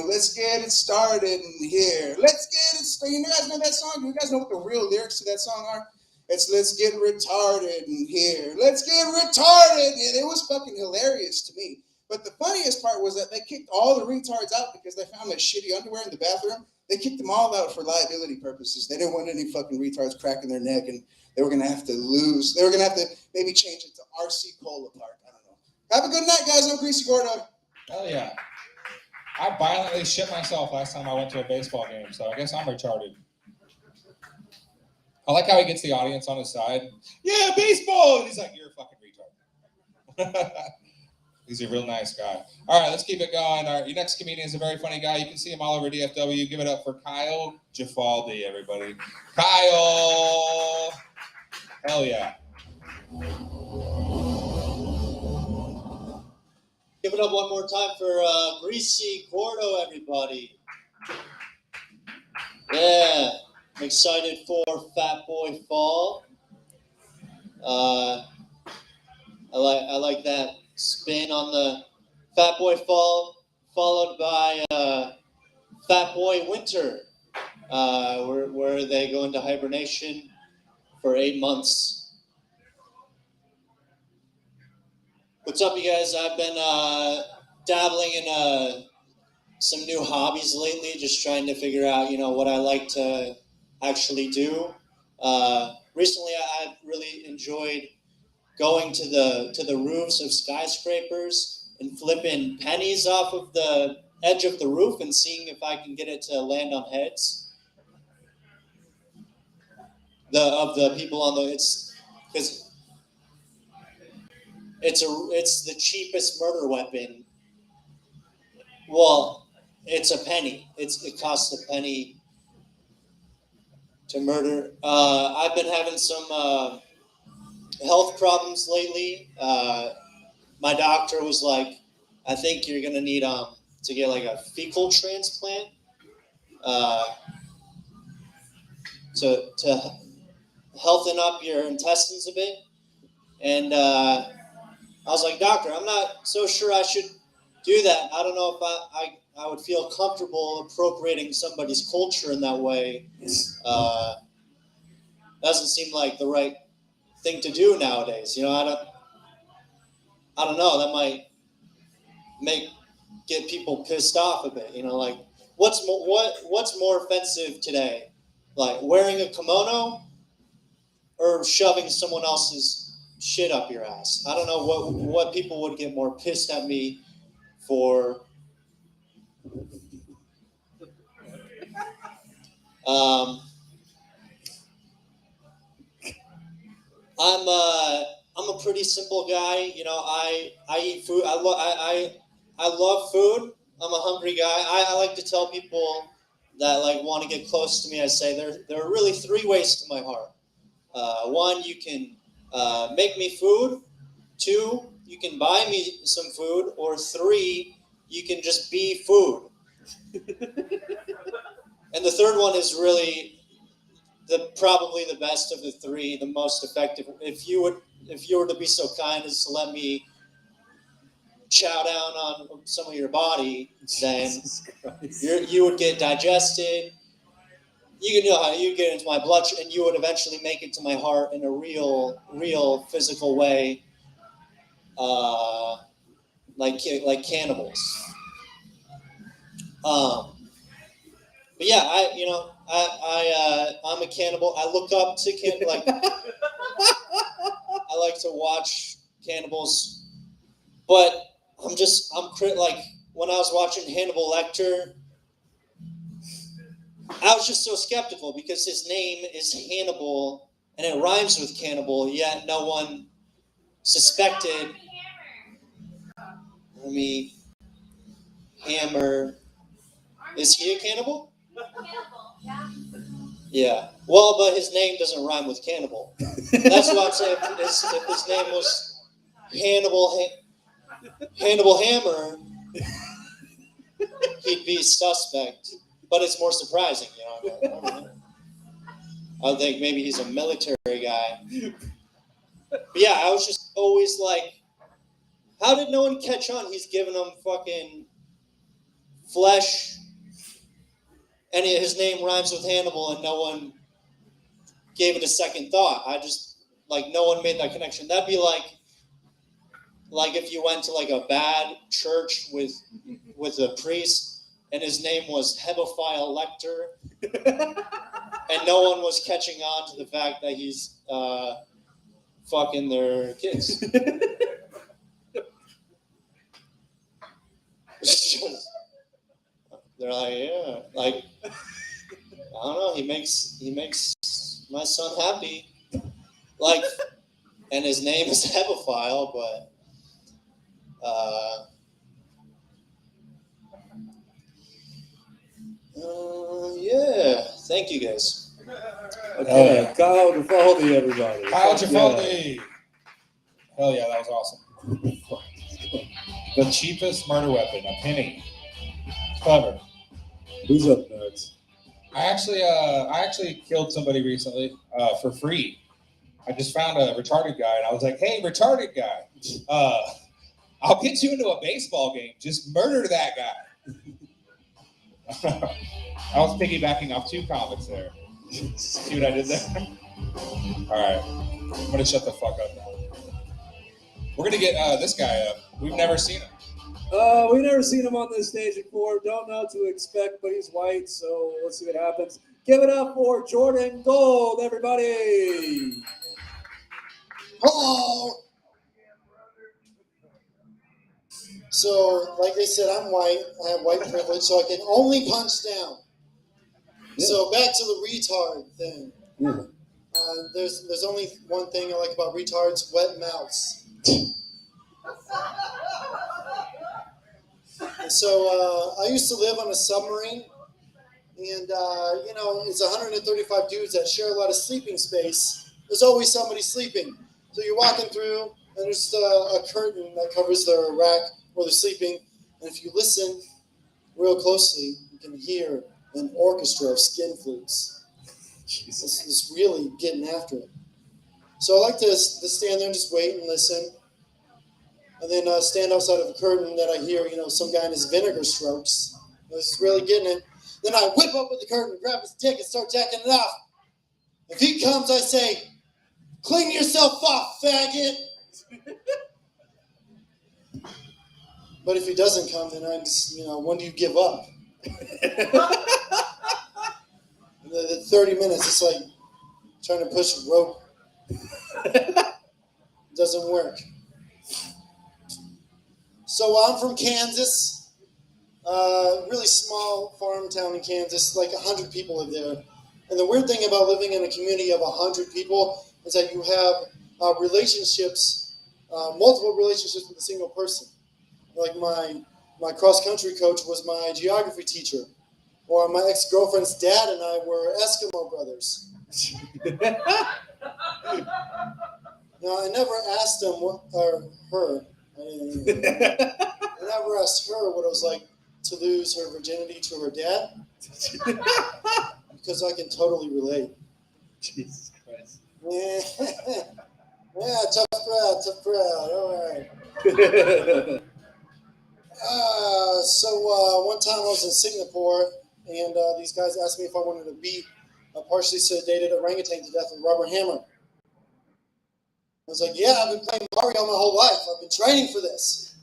let's get it started in here. Let's get it started. You guys know that song? Do you guys know what the real lyrics to that song are? It's let's get retarded in here. Let's get retarded. And it was fucking hilarious to me. But the funniest part was that they kicked all the retards out because they found their shitty underwear in the bathroom. They kicked them all out for liability purposes. They didn't want any fucking retards cracking their neck, and they were going to have to lose. They were going to have to maybe change it to RC Cola Park. I don't know. Have a good night, guys. I'm Greasy Gordo. Hell yeah. I violently shit myself last time I went to a baseball game, so I guess I'm retarded. I like how he gets the audience on his side. Yeah, baseball! And he's like, you're a fucking retard. He's a real nice guy. All right, let's keep it going. Your next comedian is a very funny guy. You can see him all over DFW. Give it up for Kyle Gifaldi, everybody. Kyle! Hell yeah. Give it up one more time for Greasy Gordo, everybody. Yeah, I'm excited for Fat Boy Fall. I like that spin on the Fat Boy Fall, followed by Fat Boy Winter, where they go into hibernation for 8 months. What's up, you guys? I've been dabbling in some new hobbies lately, just trying to figure out, what I like to actually do. Recently, I've really enjoyed going to the roofs of skyscrapers and flipping pennies off of the edge of the roof and seeing if I can get it to land on heads. Of the people on because it's the cheapest murder weapon. Well, it's a penny. It costs a penny to murder. I've been having some health problems lately. My doctor was like, I think you're gonna need to get like a fecal transplant to healthen up your intestines a bit. And I was like, doctor, I'm not so sure I should do that. I don't know if I would feel comfortable appropriating somebody's culture in that way. Doesn't seem like the right thing to do nowadays. I don't know. That might get people pissed off a bit. Like what's more offensive today? Like wearing a kimono or shoving someone else's shit up your ass? I don't know what people would get more pissed at me for. I'm a pretty simple guy. I eat food. I love food. I'm a hungry guy. I like to tell people that want to get close to me. I say there are really 3 ways to my heart. One, you can make me food. 2, you can buy me some food. Or 3, you can just be food. And the third one is really probably the best of the 3, the most effective. If you were to be so kind as to let me chow down on some of your body, then you would get digested. You get into my bloodstream, and you would eventually make it to my heart in a real physical way, like cannibals. But yeah, I'm a cannibal. I look up to I like to watch cannibals, but when I was watching Hannibal Lecter, I was just so skeptical because his name is Hannibal and it rhymes with cannibal, yet no one suspected. Hammer. Is he a cannibal? Yeah. Well, but his name doesn't rhyme with cannibal. That's what I'm saying. If his name was Hannibal Hammer, he'd be suspect. But it's more surprising, I think maybe he's a military guy. But yeah, I was just always like, how did no one catch on? He's giving them fucking flesh, and his name rhymes with Hannibal, and no one gave it a second thought. No one made that connection. That'd be like if you went to a bad church with a priest, and his name was Hebephile Lecter, and no one was catching on to the fact that he's fucking their kids. They're like, yeah, I don't know. He makes my son happy, and his name is Hebephile, but yeah. Thank you guys. Okay, Kyle Trifaldi, everybody. Kyle Trifaldi. Hell yeah, that was awesome. The cheapest murder weapon, a penny. Clever. Who's up next? I actually killed somebody recently for free. I just found a retarded guy, and I was like, "Hey, retarded guy, I'll get you into a baseball game. Just murder that guy." I was piggybacking off 2 comics there. See what I did there? All right, I'm gonna shut the fuck up now. We're gonna get this guy up. We've never seen him. We've never seen him on this stage before. Don't know what to expect, but he's white, so let's see what happens. Give it up for Jordan Gold, everybody. Hello. So, like they said, I'm white. I have white privilege, so I can only punch down. Yeah. So back to the retard thing. Yeah. There's only one thing I like about retards: wet mouths. And so I used to live on a submarine, and it's 135 dudes that share a lot of sleeping space. There's always somebody sleeping. So you're walking through, and there's a curtain that covers the rack where they're sleeping. And if you listen real closely, you can hear an orchestra of skin flutes. Jesus, it's really getting after it. So I like to stand there and just wait and listen. And then stand outside of a curtain that I hear, some guy in his vinegar strokes. He's really getting it. Then I whip up with the curtain, grab his dick, and start jacking it off. If he comes, I say, "Clean yourself off, faggot." But if he doesn't come, then I just, when do you give up? The 30 minutes, it's like trying to push a rope. It doesn't work. So I'm from Kansas, really small farm town in Kansas, like 100 people live there. And the weird thing about living in a community of 100 people is that you have relationships, multiple relationships with a single person. Like my cross-country coach was my geography teacher, or my ex-girlfriend's dad and I were Eskimo brothers. No, I never asked him or her. I never asked her what it was like to lose her virginity to her dad. Because I can totally relate. Jesus Christ. Yeah, tough crowd. All right. So one time I was in Singapore, and these guys asked me if I wanted to beat a partially sedated orangutan to death with a rubber hammer. I was like, yeah, I've been playing Mario my whole life. I've been training for this.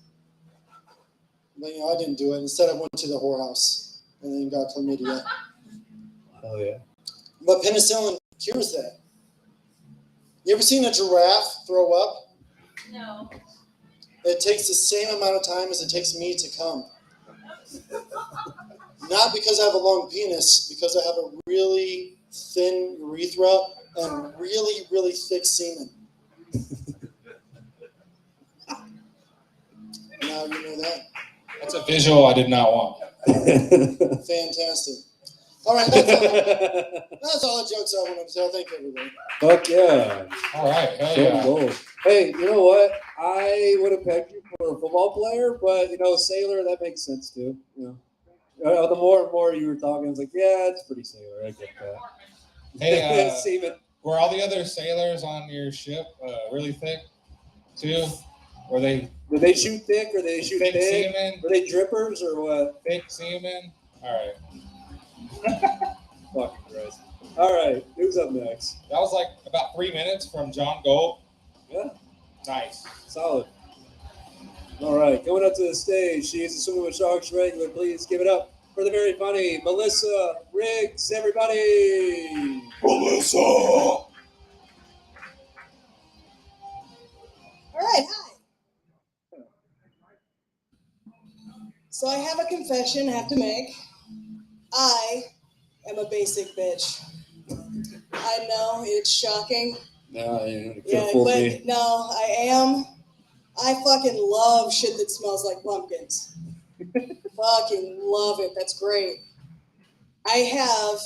But, I didn't do it. Instead, I went to the whorehouse and then got chlamydia. Oh, yeah. But penicillin cures that. You ever seen a giraffe throw up? No. It takes the same amount of time as it takes me to come. Not because I have a long penis, because I have a really thin urethra and really, really thick semen. Now you know that. That's a visual I did not want. Fantastic. All right, that's all the jokes I wanted to tell. Thank you, everybody. Fuck yeah. All right, hell Good yeah. goal. Hey, you know what? I would have pegged you for a football player, but sailor, that makes sense too. The more and more you were talking, I was like, yeah, it's pretty sailor. I get that. Hey, Seaman. were all the other sailors on your ship really thick too? Were they? Did they shoot thick or they shoot thick thick? seamen? Were they drippers or what? Thick seamen. All right. Fucking Christ. All right, who's up next? That was like about 3 minutes from John Gold. Yeah. Nice. Solid. All right, coming up to the stage, she is a Swimming with Sharks regular. Please give it up for the very funny Melissa Riggs, everybody. Melissa. All right, hi. So I have a confession I have to make. I am a basic bitch. I know it's shocking. No, you Yeah, but no, I am. I fucking love shit that smells like pumpkins. Fucking love it. That's great. I have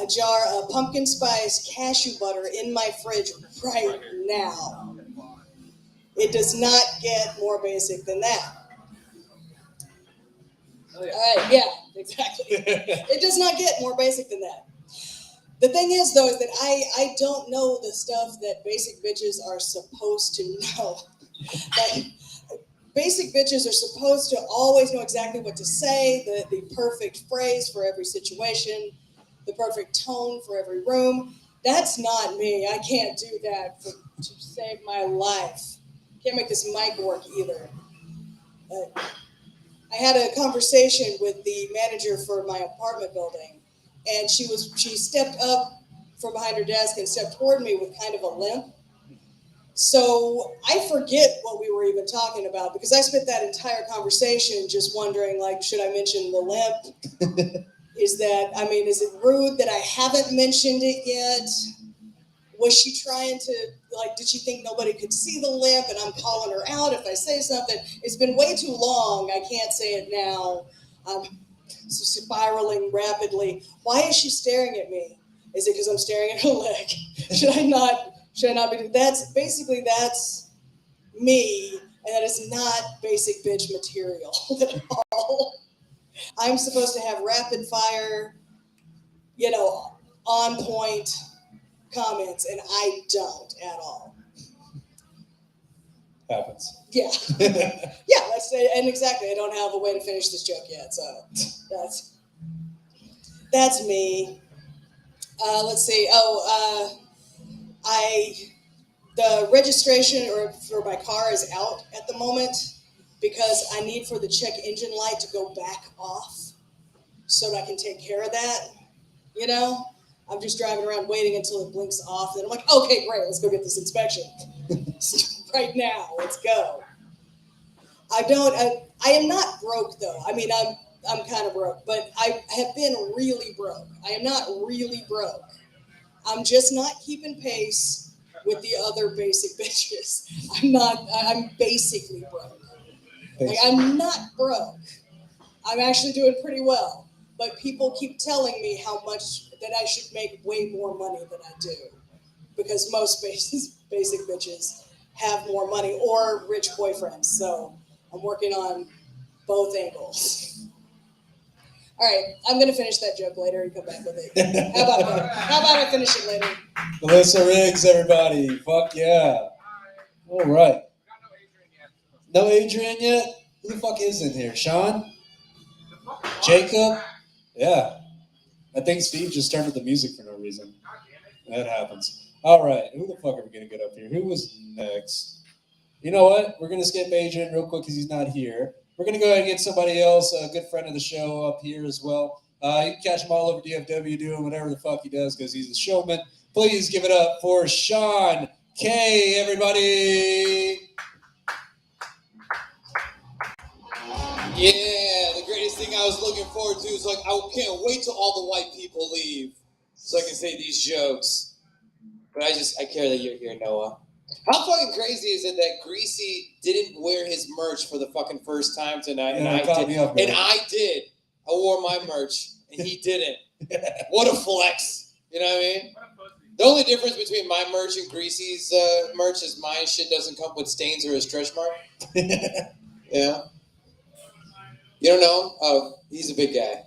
a jar of pumpkin spice cashew butter in my fridge right now. It does not get more basic than that. Oh, yeah. All right, yeah, exactly. It does not get more basic than that. The thing is, though, is that I don't know the stuff that basic bitches are supposed to know. Like, basic bitches are supposed to always know exactly what to say, the perfect phrase for every situation, the perfect tone for every room. That's not me. I can't do that to save my life. Can't make this mic work either. I had a conversation with the manager for my apartment building, and she stepped up from behind her desk and stepped toward me with kind of a limp. So I forget what we were even talking about because I spent that entire conversation just wondering, like, should I mention the limp? Is it rude that I haven't mentioned it yet? Was she trying to, did she think nobody could see the limp and I'm calling her out if I say something? It's been way too long. I can't say it now. I'm spiraling rapidly. Why is she staring at me? Is it because I'm staring at her leg? Should I not be? That's me, and that is not basic bitch material at all. I'm supposed to have rapid fire, on point comments, and I don't at all. Happens. Yeah. Yeah, and exactly, I don't have a way to finish this joke yet, so that's me. Let's see. The registration for my car is out at the moment because I need for the check engine light to go back off so that I can take care of that, I'm just driving around waiting until it blinks off. And then I'm like, okay, great, let's go get this inspection. Right now, let's go. I am not broke though. I mean, I'm kind of broke, but I have been really broke. I am not really broke. I'm just not keeping pace with the other basic bitches. I'm basically broke. Like, I'm not broke. I'm actually doing pretty well. But people keep telling me how much that I should make way more money than I do. because most basic bitches have more money or rich boyfriends. So I'm working on both angles. All right, I'm gonna finish that joke later and come back with it. How about that? How about I finish it later? Melissa Riggs, everybody. Fuck yeah. All right. No Adrian yet? Who the fuck is in here? Sean? Jacob? Yeah. I think Steve just turned up the music for no reason. That happens. All right. Who the fuck are we going to get up here? Who was next? You know what? We're going to skip Adrian real quick because he's not here. We're going to go ahead and get somebody else, a good friend of the show, up here as well. You can catch him all over DFW doing whatever the fuck he does because he's a showman. Please give it up for Sean K, everybody. Yeah, the greatest thing I was looking forward to is like, I can't wait till all the white people leave so I can say these jokes. But I care that you're here, Noah. How fucking crazy is it that Greasy didn't wear his merch for the fucking first time tonight? Yeah, and I did. I wore my merch, and he didn't. What a flex. You know what I mean? The only difference between my merch and Greasy's merch is my shit doesn't come with stains or a stretch mark. Yeah. You don't know him? Oh, he's a big guy.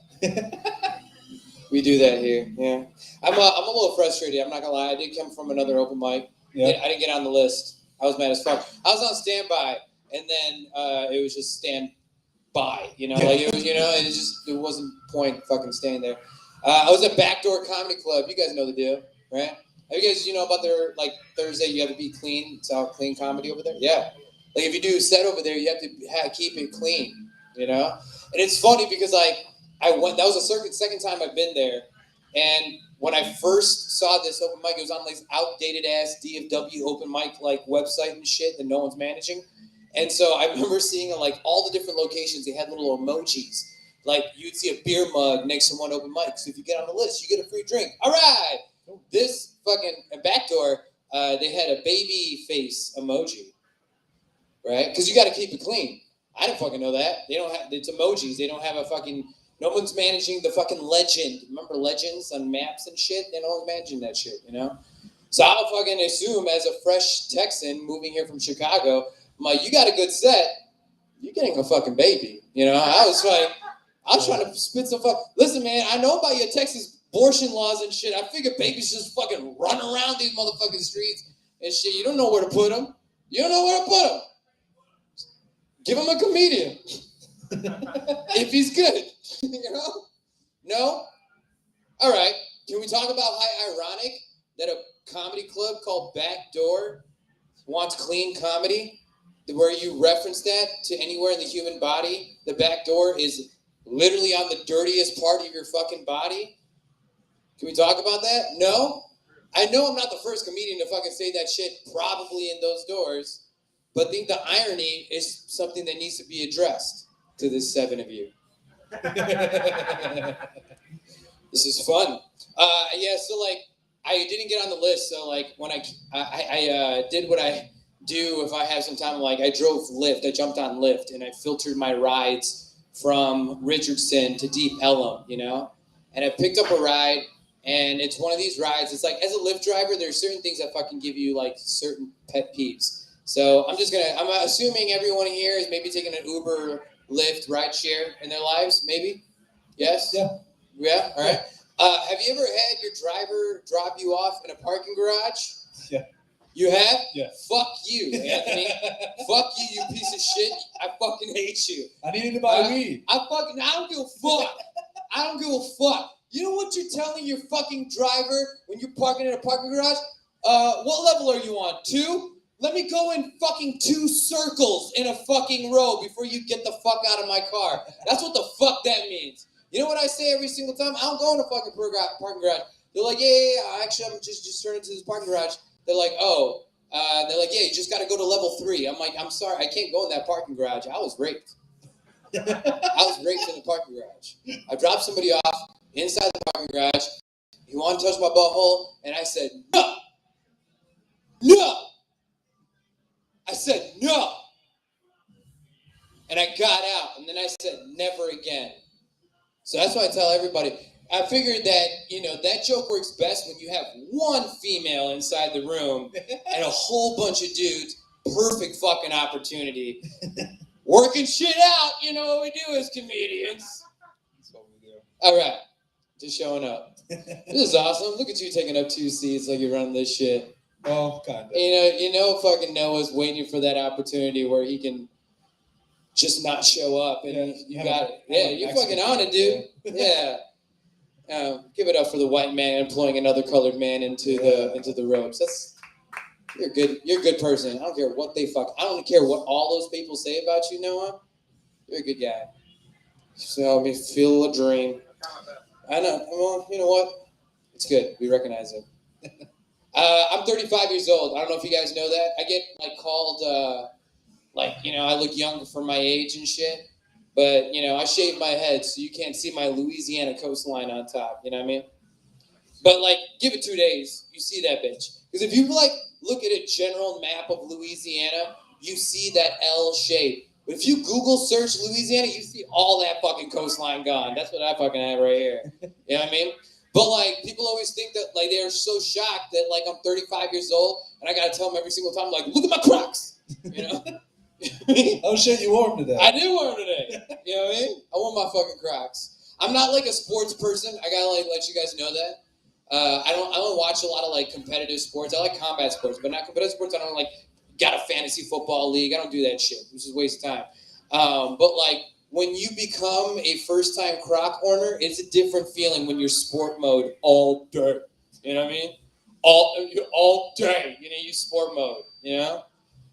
We do that here. Yeah. I'm a little frustrated. I'm not gonna lie. I did come from another open mic. Yeah. I didn't get on the list. I was mad as fuck. I was on standby, and then it was just stand by. You know, like it was. You know, it wasn't point fucking staying there. I was at Backdoor Comedy Club. You guys know the deal, right? You guys, about their like Thursday, you have to be clean. It's all clean comedy over there. Yeah. Like if you do a set over there, you have to keep it clean. You know, and it's funny because like I went. That was the second time I've been there, and when I first saw this open mic, it was on this outdated ass DFW open mic like website and shit that no one's managing. And so I remember seeing like all the different locations. They had little emojis. Like you'd see a beer mug next to one open mic. So if you get on the list, you get a free drink. All right. This fucking Backdoor, they had a baby face emoji, right? Because you got to keep it clean. I didn't fucking know that. They don't have, it's emojis. They don't have a fucking, no one's managing the fucking legend. Remember legends on maps and shit? No one's managing that shit, you know? So I'll fucking assume as a fresh Texan moving here from Chicago, I'm like, you got a good set. You're getting a fucking baby, you know? I was trying to spit some listen, man, I know about your Texas abortion laws and shit. I figure babies just fucking run around these motherfucking streets and shit. You don't know where to put them. You don't know where to put them. Give him a comedian. If he's good. You know? No? All right. Can we talk about how ironic that a comedy club called Backdoor wants clean comedy? Where you reference that to anywhere in the human body, the back door is literally on the dirtiest part of your fucking body? Can we talk about that? No? I know I'm not the first comedian to fucking say that shit probably in those doors. But I think the irony is something that needs to be addressed to this 7 of you. This is fun. Yeah, so like, I didn't get on the list. So like, when I did what I do if I have some time, like I drove Lyft. I jumped on Lyft and I filtered my rides from Richardson to Deep Ellum, you know? And I picked up a ride, and it's one of these rides. It's like, as a Lyft driver, there's certain things that fucking give you like certain pet peeves. So I'm assuming everyone here is maybe taking an Uber, Lyft, ride share in their lives, maybe? Yes? Yeah. Yeah? All right. Have you ever had your driver drop you off in a parking garage? Yeah. You have? Yeah. Fuck you, Anthony. Fuck you, you piece of shit. I fucking hate you. I needed to buy weed. I don't give a fuck. I don't give a fuck. You know what you're telling your fucking driver when you're parking in a parking garage? What level are you on? 2? Let me go in fucking 2 circles in a fucking row before you get the fuck out of my car. That's what the fuck that means. You know what I say every single time? I don't go in a fucking parking garage. They're like, yeah. Actually, I'm just turning to this parking garage. They're like, oh. They're like, yeah, you just got to go to level 3. I'm like, I'm sorry, I can't go in that parking garage. I was raped. I was raped in the parking garage. I dropped somebody off inside the parking garage. He wanted to touch my butthole, and I said, no. No. I said, no. And I got out, and then I said, never again. So that's why I tell everybody, I figured that, that joke works best when you have one female inside the room and a whole bunch of dudes. Perfect fucking opportunity. Working shit out, you know what we do as comedians. That's what we do. All right, just showing up. This is awesome. Look at you taking up 2 seats like you're running this shit. Oh, kind of. Fucking Noah's waiting for that opportunity where he can just not show up, and you got it. Yeah, you're fucking on it, dude. Yeah. Give it up for the white man employing another colored man into the ropes. You're good. You're a good person. I don't care what I don't care what all those people say about you, Noah. You're a good guy. So help me feel a dream. I know. Well, you know what? It's good. We recognize it. I'm 35 years old. I don't know if you guys know that. I get called I look younger for my age and shit. But I shave my head so you can't see my Louisiana coastline on top. You know what I mean? But give it 2 days, you see that bitch. Because if you look at a general map of Louisiana, you see that L shape. But if you Google search Louisiana, you see all that fucking coastline gone. That's what I fucking have right here. You know what I mean? But people always think that they're so shocked that I'm 35 years old and I gotta tell them every single time look at my Crocs. You know? Oh shit, you wore them today. I did wear them today. You know what I mean? I wore my fucking Crocs. I'm not a sports person. I gotta let you guys know that. I don't watch a lot of competitive sports. I like combat sports, but not competitive sports. I don't got a fantasy football league. I don't do that shit. This is a waste of time. But when you become a first-time Croc owner, it's a different feeling when you're sport mode all day. You know what I mean? All day. You sport mode. You know?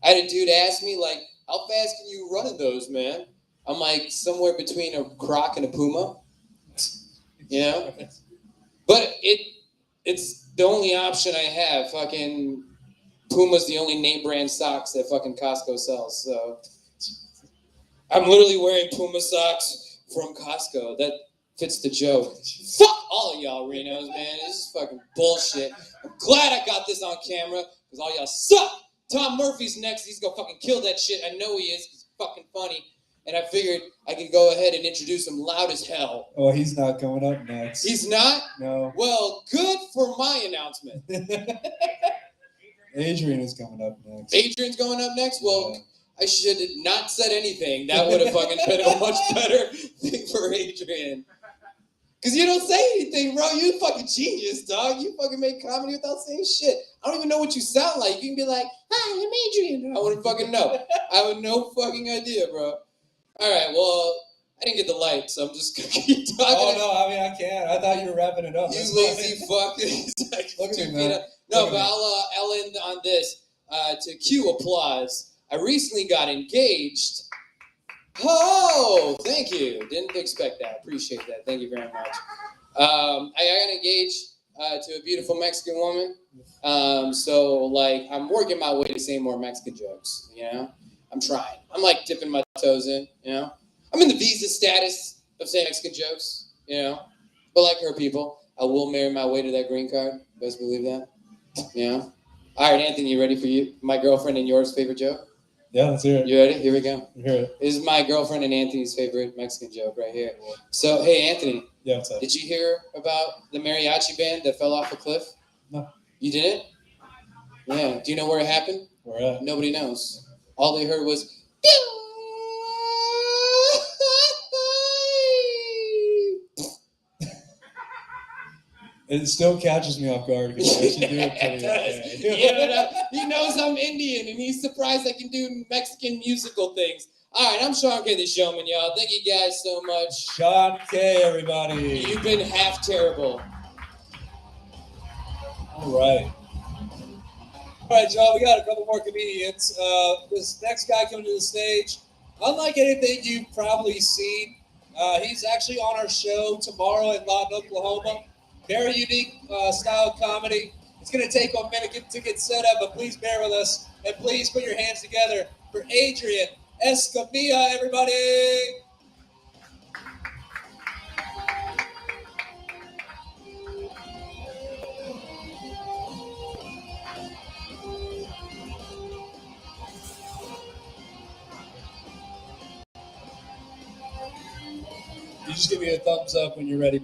I had a dude ask me how fast can you run in those, man? I'm somewhere between a Croc and a Puma. You know? But it's the only option I have. Fucking Puma's the only name brand socks that fucking Costco sells. So I'm literally wearing Puma socks from Costco. That fits the joke. Fuck all of y'all RENO'S, man. This is fucking bullshit. I'm glad I got this on camera because all y'all suck. Tom Murphy's next. He's gonna fucking kill that shit. I know he is. He's fucking funny. And I figured I could go ahead and introduce him loud as hell. Oh, he's not coming up next. He's not? No. Well, good for my announcement. Adrian is coming up next. Adrian's going up next? Well, yeah. I should have not said anything. That would have fucking been a much better thing for Adrian. Because you don't say anything, bro. You a fucking genius, dog. You fucking make comedy without saying shit. I don't even know what you sound like. You can be like, hi, I'm Adrian. I wouldn't fucking know. I have no fucking idea, bro. All right, well, I didn't get the light, so I'm just going to keep talking. Oh, no, I mean, I can't. I thought you were wrapping it up. You lazy fuck. Look at me, man. No, but I'll end on this. To cue applause, I recently got engaged. Oh, thank you. Didn't expect that. Appreciate that. Thank you very much. I got engaged to a beautiful Mexican woman. So I'm working my way to say more Mexican jokes, you know? I'm trying. I'm dipping my toes in, you know? I'm in the visa status of saying Mexican jokes, you know? But like her people, I will marry my way to that green card. You guys believe that? You know? All right, Anthony, you ready for my girlfriend and yours favorite joke? Yeah, let's hear it. You ready? Here we go. Hear it. This is my girlfriend and Anthony's favorite Mexican joke right here. So, hey, Anthony. Yeah, what's up? Did you hear about the mariachi band that fell off a cliff? No. You didn't? Yeah. Do you know where it happened? Where at? Nobody knows. All they heard was... It still catches me off guard because I actually do it pretty okay. Yeah, he knows I'm Indian and he's surprised I can do Mexican musical things. All right, I'm Sean K. the Showman, y'all. Thank you guys so much. Sean K, everybody. You've been half terrible. All right. All right, y'all, we got a couple more comedians. This next guy coming to the stage, unlike anything you've probably seen, he's actually on our show tomorrow in Lawton, Oklahoma. Very unique style of comedy. It's going to take a minute to get set up, but please bear with us. And please put your hands together for Adrian Escamilla, everybody. You just give me a thumbs up when you're ready.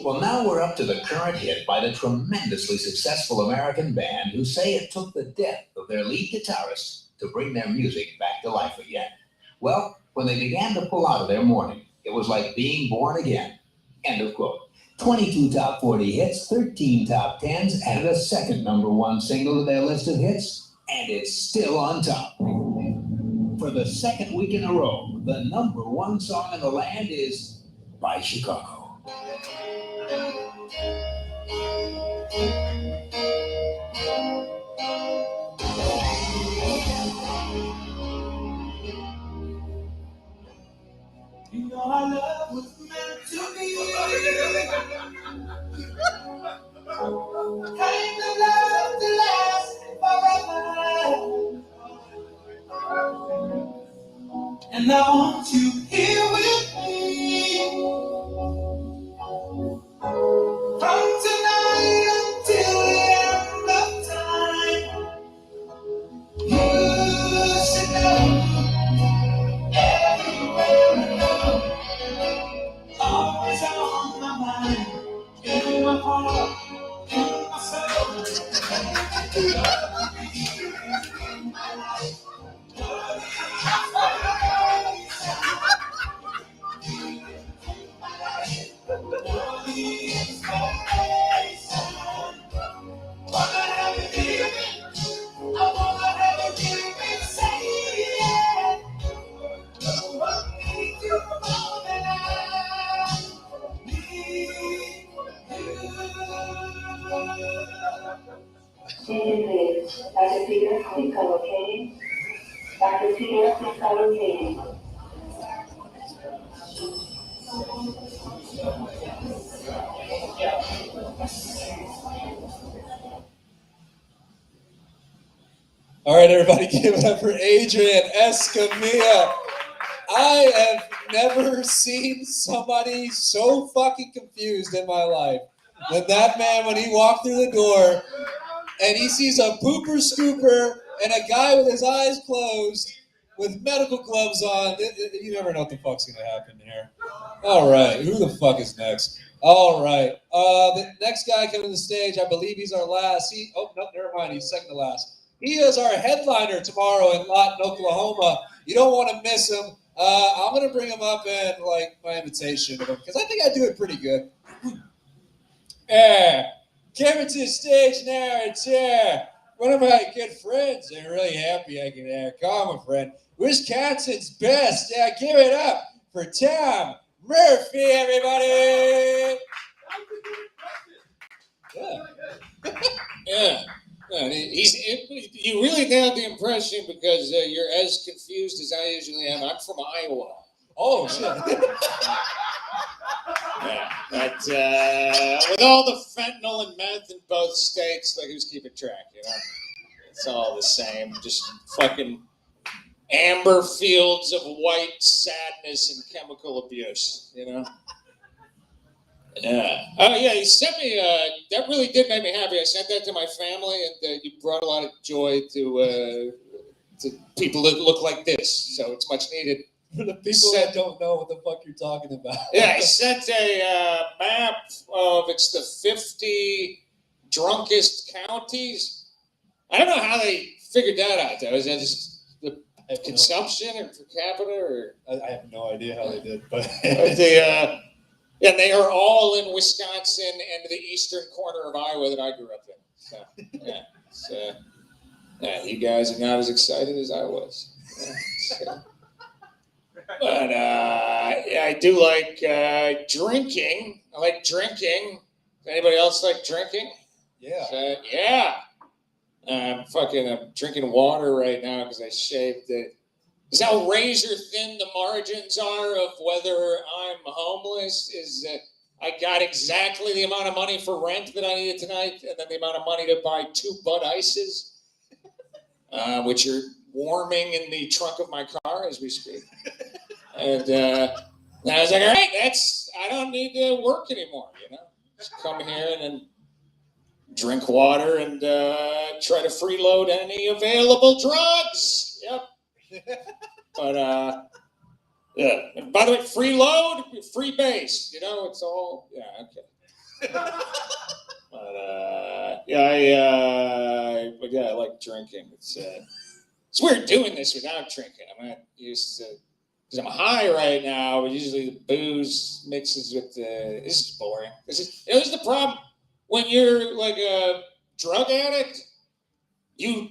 Well, now we're up to the current hit by the tremendously successful American band who say it took the death of their lead guitarist to bring their music back to life again. Well, when they began to pull out of their mourning, it was like being born again. End of quote. 22 top 40 hits, 13 top 10s, and a second #1 single to their list of hits, and it's still on top. For the second week in a row, the #1 song in the land is by Chicago. You know our love was meant to be. Kind of love to last forever. And I want you here with me. From tonight until the end of time. You should know everywhere I go. Always on my mind. In my heart, in my soul. Love me in my life. Dr. Peter, please come locating. Dr. Peter, please come locating. All right, everybody, give it up for Adrian Escamilla. I have never seen somebody so fucking confused in my life than that man when he walked through the door and he sees a pooper scooper and a guy with his eyes closed with medical gloves on. You never know what the fuck's gonna happen here. All right, who the fuck is next? All right, the next guy coming to the stage, I believe he's our last. Oh, no, never mind, he's second to last. He is our headliner tomorrow in Lawton, Oklahoma. You don't want to miss him. I'm going to bring him up in like my invitation of him because I think I do it pretty good. Coming to the stage now, it's one of my good friends. They're really happy I can call him a friend. Wisconsin's best. Give it up for Tom Murphy, everybody. Yeah. Yeah. You really nailed the impression because you're as confused as I usually am. I'm from Iowa. Oh, shit. Yeah, but with all the fentanyl and meth in both states, like who's keeping track, you know? It's all the same. Just fucking amber fields of white sadness and chemical abuse, you know? Yeah. Oh, yeah, you sent me, that really did make me happy. I sent that to my family, and you brought a lot of joy to people that look like this, so it's much needed. For the people that don't know what the fuck you're talking about. Yeah, I sent a map of, it's the 50 drunkest counties. I don't know how they figured that out, though. Is that just the consumption or per capita? Or I have no idea how they did, but... Yeah, they are all in Wisconsin and the eastern corner of Iowa that I grew up in. So, yeah. So, yeah, you guys are not as excited as I was. Yeah, so. But, yeah, I do like drinking. I like drinking. Anybody else like drinking? Yeah. Yeah. I'm drinking water right now because I shaved it. Is how razor thin the margins are of whether I'm homeless. Is I got exactly the amount of money for rent that I needed tonight, and then the amount of money to buy 2 Bud Ices, which are warming in the trunk of my car as we speak. And I was like, all right, I don't need to work anymore, you know. Just come here and then drink water and try to freeload any available drugs. Yep. But, yeah. And by the way, freeload, free base, you know, it's all, yeah, okay. But, yeah, I like drinking. It's weird doing this without drinking. I'm not used to, because I'm high right now, but usually the booze mixes with the, this is boring. This is the problem. When you're like a drug addict, you're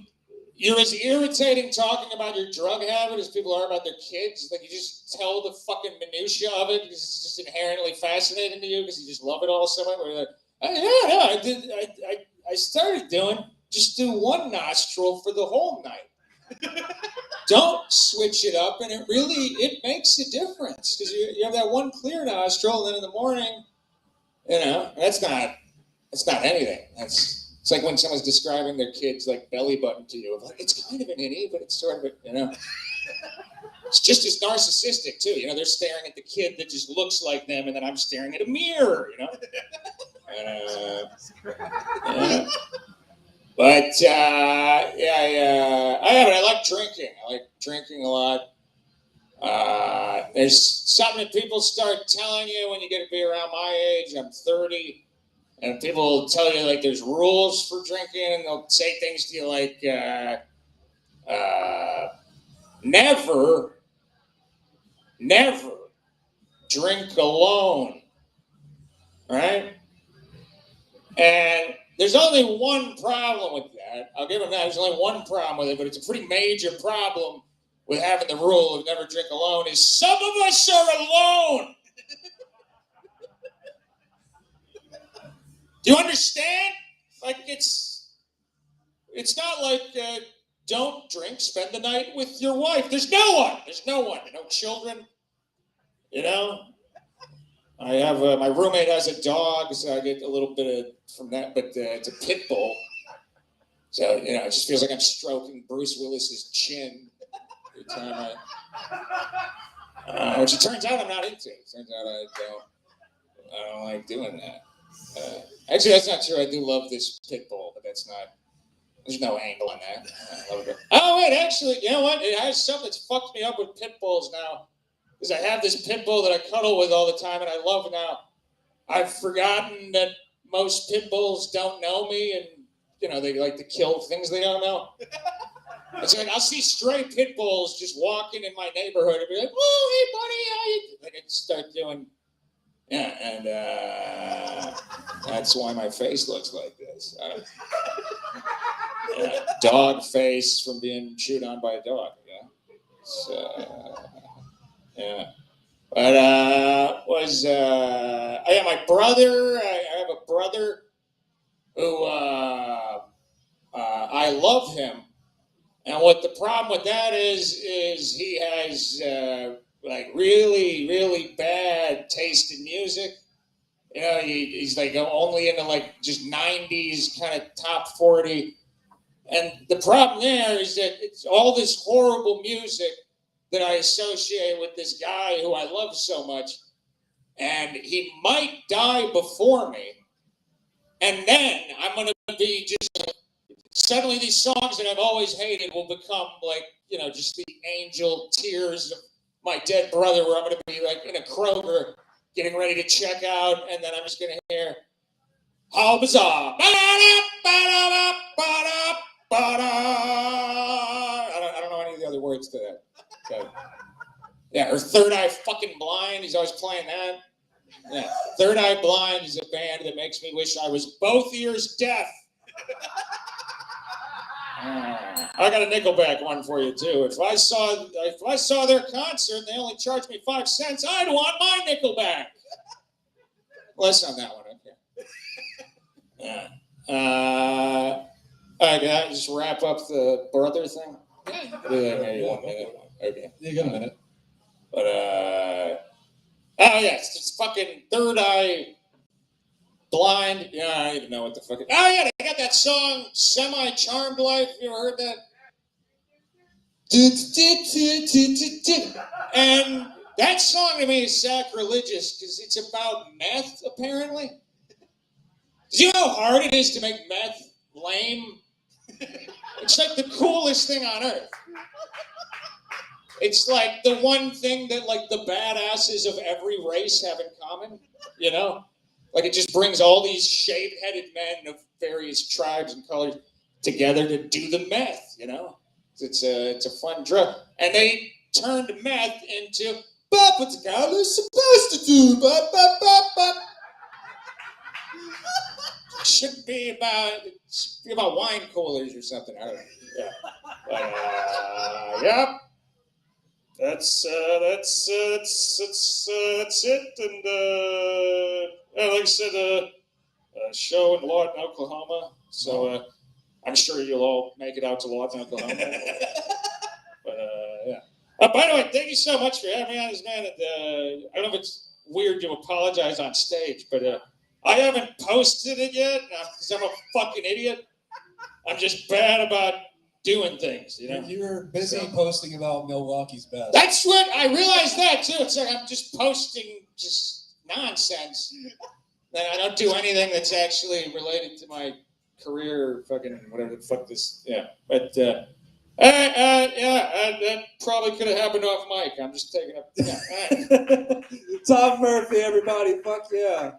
as irritating talking about your drug habit as people are about their kids. Like, you just tell the fucking minutia of it because it's just inherently fascinating to you because you just love it all so much. Where you're like, I started doing, just do one nostril for the whole night. Don't switch it up, and it makes a difference because you have that one clear nostril, and then in the morning, you know, that's not anything. It's like when someone's describing their kid's like belly button to you. Like, it's kind of an innie, but it's sort of a, you know. It's just as narcissistic too. You know, they're staring at the kid that just looks like them, and then I'm staring at a mirror. You know. Yeah. But I like drinking. I like drinking a lot. There's something that people start telling you when you get to be around my age. I'm 30. And people tell you, like, there's rules for drinking, and they'll say things to you like, never drink alone, right? And there's only one problem with that. I'll give them that. There's only one problem with it, but it's a pretty major problem with having the rule of never drink alone is some of us are alone. Do you understand? Like, it's not like don't drink, spend the night with your wife. There's no one, no children, you know? I have, my roommate has a dog, so I get a little bit of from that, but it's a pit bull. So, you know, it just feels like I'm stroking Bruce Willis's chin every time which it turns out I'm not into. It turns out I don't like doing that. Actually, that's not true. I do love this pit bull, but there's no angle on that. I love it. Oh, wait, actually, you know what? It has something that's fucked me up with pit bulls now. Because I have this pit bull that I cuddle with all the time, and I love now. I've forgotten that most pit bulls don't know me, and, you know, they like to kill things they don't know. It's like, I'll see stray pit bulls just walking in my neighborhood and be like, "Oh, hey, buddy, how you?" Like, I start doing... Yeah, and that's why my face looks like this. Dog face from being chewed on by a dog. Yeah. So, yeah. But I have my brother. I have a brother who love him. And what the problem with that is he has like really, really bad taste in music. You know, he's like only into like just 90s kind of top 40. And the problem there is that it's all this horrible music that I associate with this guy who I love so much. And he might die before me. And then I'm going to be just, suddenly these songs that I've always hated will become like, you know, just the angel tears of my dead brother, where I'm going to be like in a Kroger getting ready to check out. And then I'm just going to hear, how bizarre. I don't know any of the other words to that. So, yeah, or Third Eye Fucking Blind. He's always playing that. Yeah, Third Eye Blind is a band that makes me wish I was both ears deaf. I got a Nickelback one for you too. If I saw their concert and they only charged me 5 cents, I'd want my Nickelback. Less on that one, okay. Yeah. All right, can I just wrap up the brother thing? Yeah. Maybe 1 minute. Okay. You got a minute. But oh yeah, it's fucking Third Eye Blind. Yeah, I don't even know what the fuck. Oh yeah, they got that song "Semi-Charmed Life." You ever heard that? And that song to me is sacrilegious because it's about meth, apparently. Do you know how hard it is to make meth lame? It's like the coolest thing on earth. It's like the one thing that like the badasses of every race have in common, you know? Like it just brings all these shaved-headed men of various tribes and colors together to do the meth, you know? It's a fun drug. And they turned meth into "Bop, what's a girl is supposed to do? Bop, bop, bop, bop." Should be about wine coolers or something. I don't know. Yeah. But, yep. That's it. And like I said, a show in Lawton, Oklahoma. So I'm sure you'll all make it out to Lawton, Oklahoma. But yeah. By the way, thank you so much for having me on this, man. I don't know if it's weird to apologize on stage, but I haven't posted it yet because I'm a fucking idiot. I'm just bad about doing things, you know. You're busy posting about Milwaukee's best. That's what I realized that too. It's like I'm just posting just nonsense. And I don't do anything that's actually related to my career or fucking whatever the fuck this. Yeah, but yeah, that probably could have happened off mic. I'm just taking up. Yeah, Tom Murphy, everybody, fuck yeah.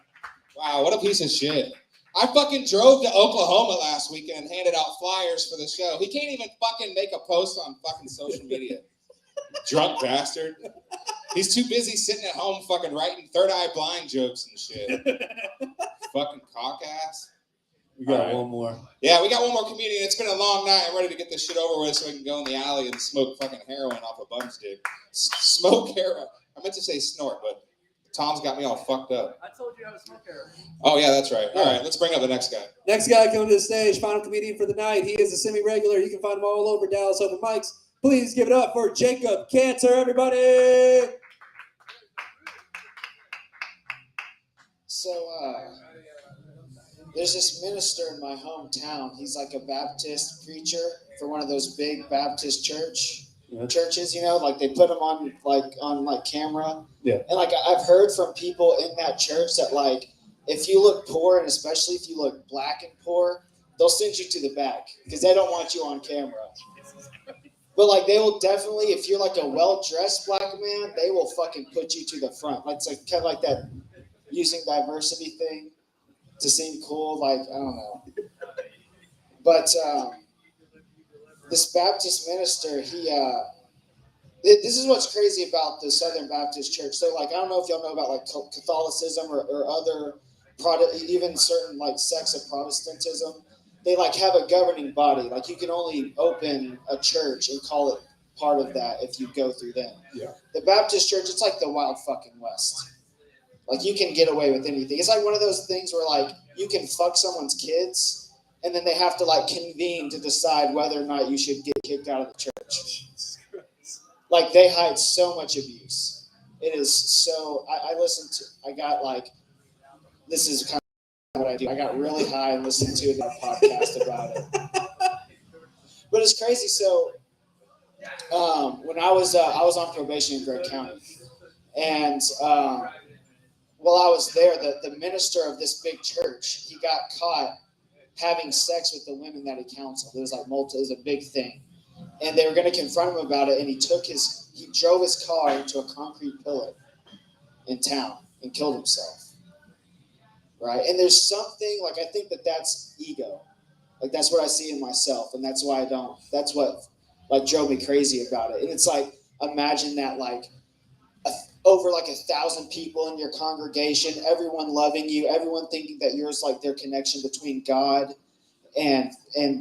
Wow, what a piece of shit. I fucking drove to Oklahoma last weekend and handed out flyers for the show. He can't even fucking make a post on fucking social media. Drunk bastard. He's too busy sitting at home fucking writing Third Eye Blind jokes and shit. Fucking cock ass. We got one more. Yeah, we got one more comedian. It's been a long night. I'm ready to get this shit over with so we can go in the alley and smoke fucking heroin off a bum stick. Smoke heroin. I meant to say snort, but Tom's got me all fucked up. I told you how to smoke heroin. Oh, yeah, that's right. All right, let's bring up the next guy. Next guy coming to the stage, final comedian for the night. He is a semi-regular. You can find him all over Dallas open mics. Please give it up for Jacob Cantor, everybody. So, there's this minister in my hometown. He's like a Baptist preacher for one of those big Baptist churches, you know, like they put him on camera. Yeah. And like I've heard from people in that church that like if you look poor and especially if you look black and poor, they'll send you to the back because they don't want you on camera. But like they will definitely, if you're like a well-dressed black man, they will fucking put you to the front. Like it's like kind of like that using diversity thing to seem cool. Like I don't know. But this Baptist minister, this is what's crazy about the Southern Baptist Church. So, like, I don't know if y'all know about, like, Catholicism or other, even certain, like, sects of Protestantism. They, like, have a governing body. Like, you can only open a church and call it part of that if you go through them. Yeah. The Baptist Church, it's like the Wild fucking West. Like, you can get away with anything. It's like one of those things where, like, you can fuck someone's kids and then they have to like convene to decide whether or not you should get kicked out of the church. Like they hide so much abuse. It is so. I listened to. I got like. This is kind of what I do. I got really high and listened to a podcast about it. But it's crazy. So when I was on probation in Gregg County, and while I was there, the minister of this big church, he got caught having sex with the women that he counseled. It was like it was a big thing, and they were going to confront him about it. And he drove his car into a concrete pillar in town and killed himself. Right, and there's something like I think that's ego. Like that's what I see in myself, and that's why I don't. That's what like drove me crazy about it. And it's like imagine that like over like 1,000 people in your congregation, everyone loving you, everyone thinking that yours like their connection between God and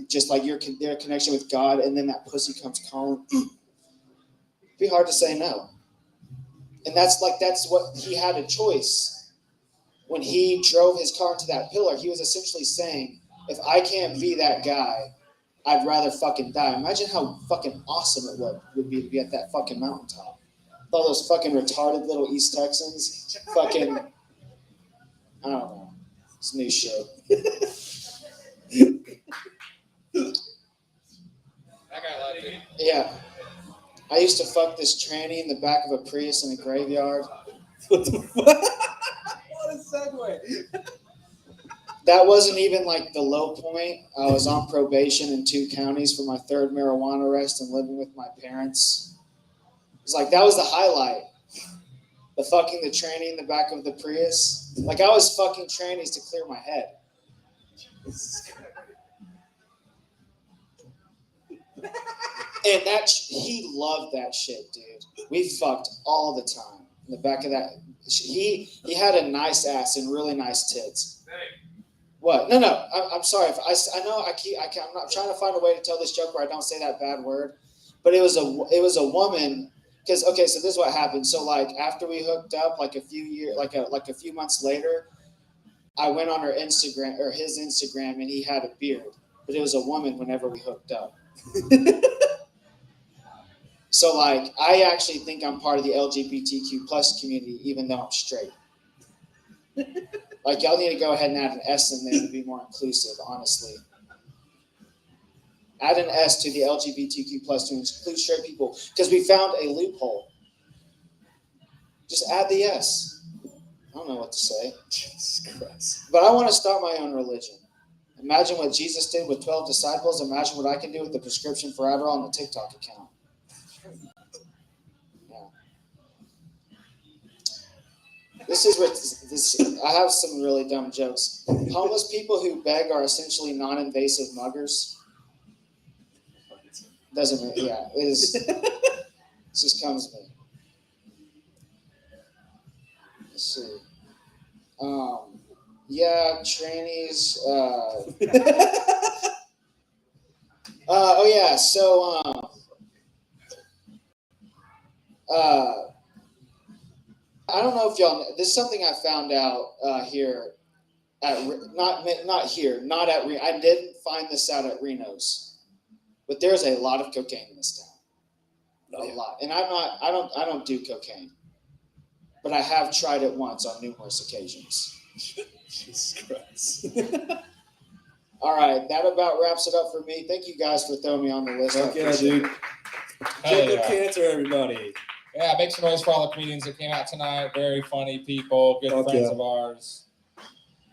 just like their connection with God, and then that pussy comes calling. It'd be hard to say no. And that's what he had a choice. When he drove his car into that pillar, he was essentially saying, if I can't be that guy, I'd rather fucking die. Imagine how fucking awesome it would be to be at that fucking mountaintop. With all those fucking retarded little East Texans. Fucking, I don't know. It's new shit. That guy liked it. Yeah. I used to fuck this tranny in the back of a Prius in a graveyard. What the fuck? What a segue. That wasn't even like the low point. I was on probation in 2 counties for my 3rd marijuana arrest and living with my parents. It's like that was the highlight. The fucking the tranny in the back of the Prius. Like I was fucking trannies to clear my head. And he loved that shit, dude. We fucked all the time. In the back of that, he had a nice ass and really nice tits. What? No. I'm sorry. I know I'm not trying to find a way to tell this joke where I don't say that bad word, but it was a woman. Because okay, so this is what happened. So like after we hooked up, like a few months later, I went on her Instagram or his Instagram, and he had a beard, but it was a woman. Whenever we hooked up. So like I actually think I'm part of the LGBTQ plus community, even though I'm straight. Like y'all need to go ahead and add an S in there to be more inclusive, honestly. Add an S to the LGBTQ plus to include straight people, because we found a loophole. Just add the S. I don't know what to say. Jesus Christ. But I want to start my own religion. Imagine what Jesus did with 12 disciples. Imagine what I can do with the prescription for Adderall on the TikTok account. I have some really dumb jokes. Homeless people who beg are essentially non-invasive muggers. Doesn't it? Yeah, it is. It just comes to me. Let's see. Yeah, trannies. Oh yeah. So I don't know if y'all know. This is something I found out here at not at I didn't find this out at RENO'S, but there's a lot of cocaine in this town. A lot, and I don't do cocaine, but I have tried it once on numerous occasions. Jesus Christ. All right, that about wraps it up for me. Thank you guys for throwing me on the list. Fuck yeah, dude. Jacob Cantor, everybody. Yeah, make some noise for all the comedians that came out tonight. Very funny people, good friends of ours.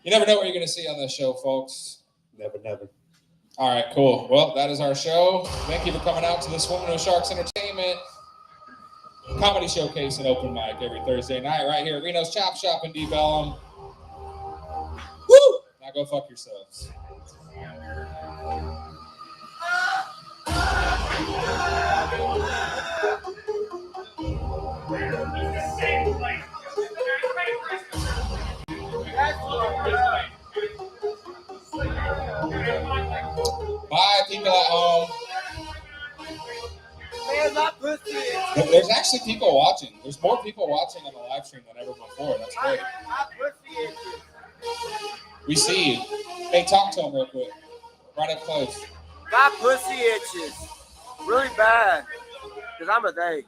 You never know what you're going to see on this show, folks. Never. All right, cool. Well, that is our show. Thank you for coming out to the Swimming with Sharks Entertainment comedy showcase and open mic every Thursday night right here at Reno's Chop Shop in Deep Ellum. Woo! Now go fuck yourselves. Bye, people at home. There's actually people watching. There's more people watching on the live stream than ever before. That's great. We see you. Hey, talk to them real quick. Right up close. My pussy itches really bad because I'm a they.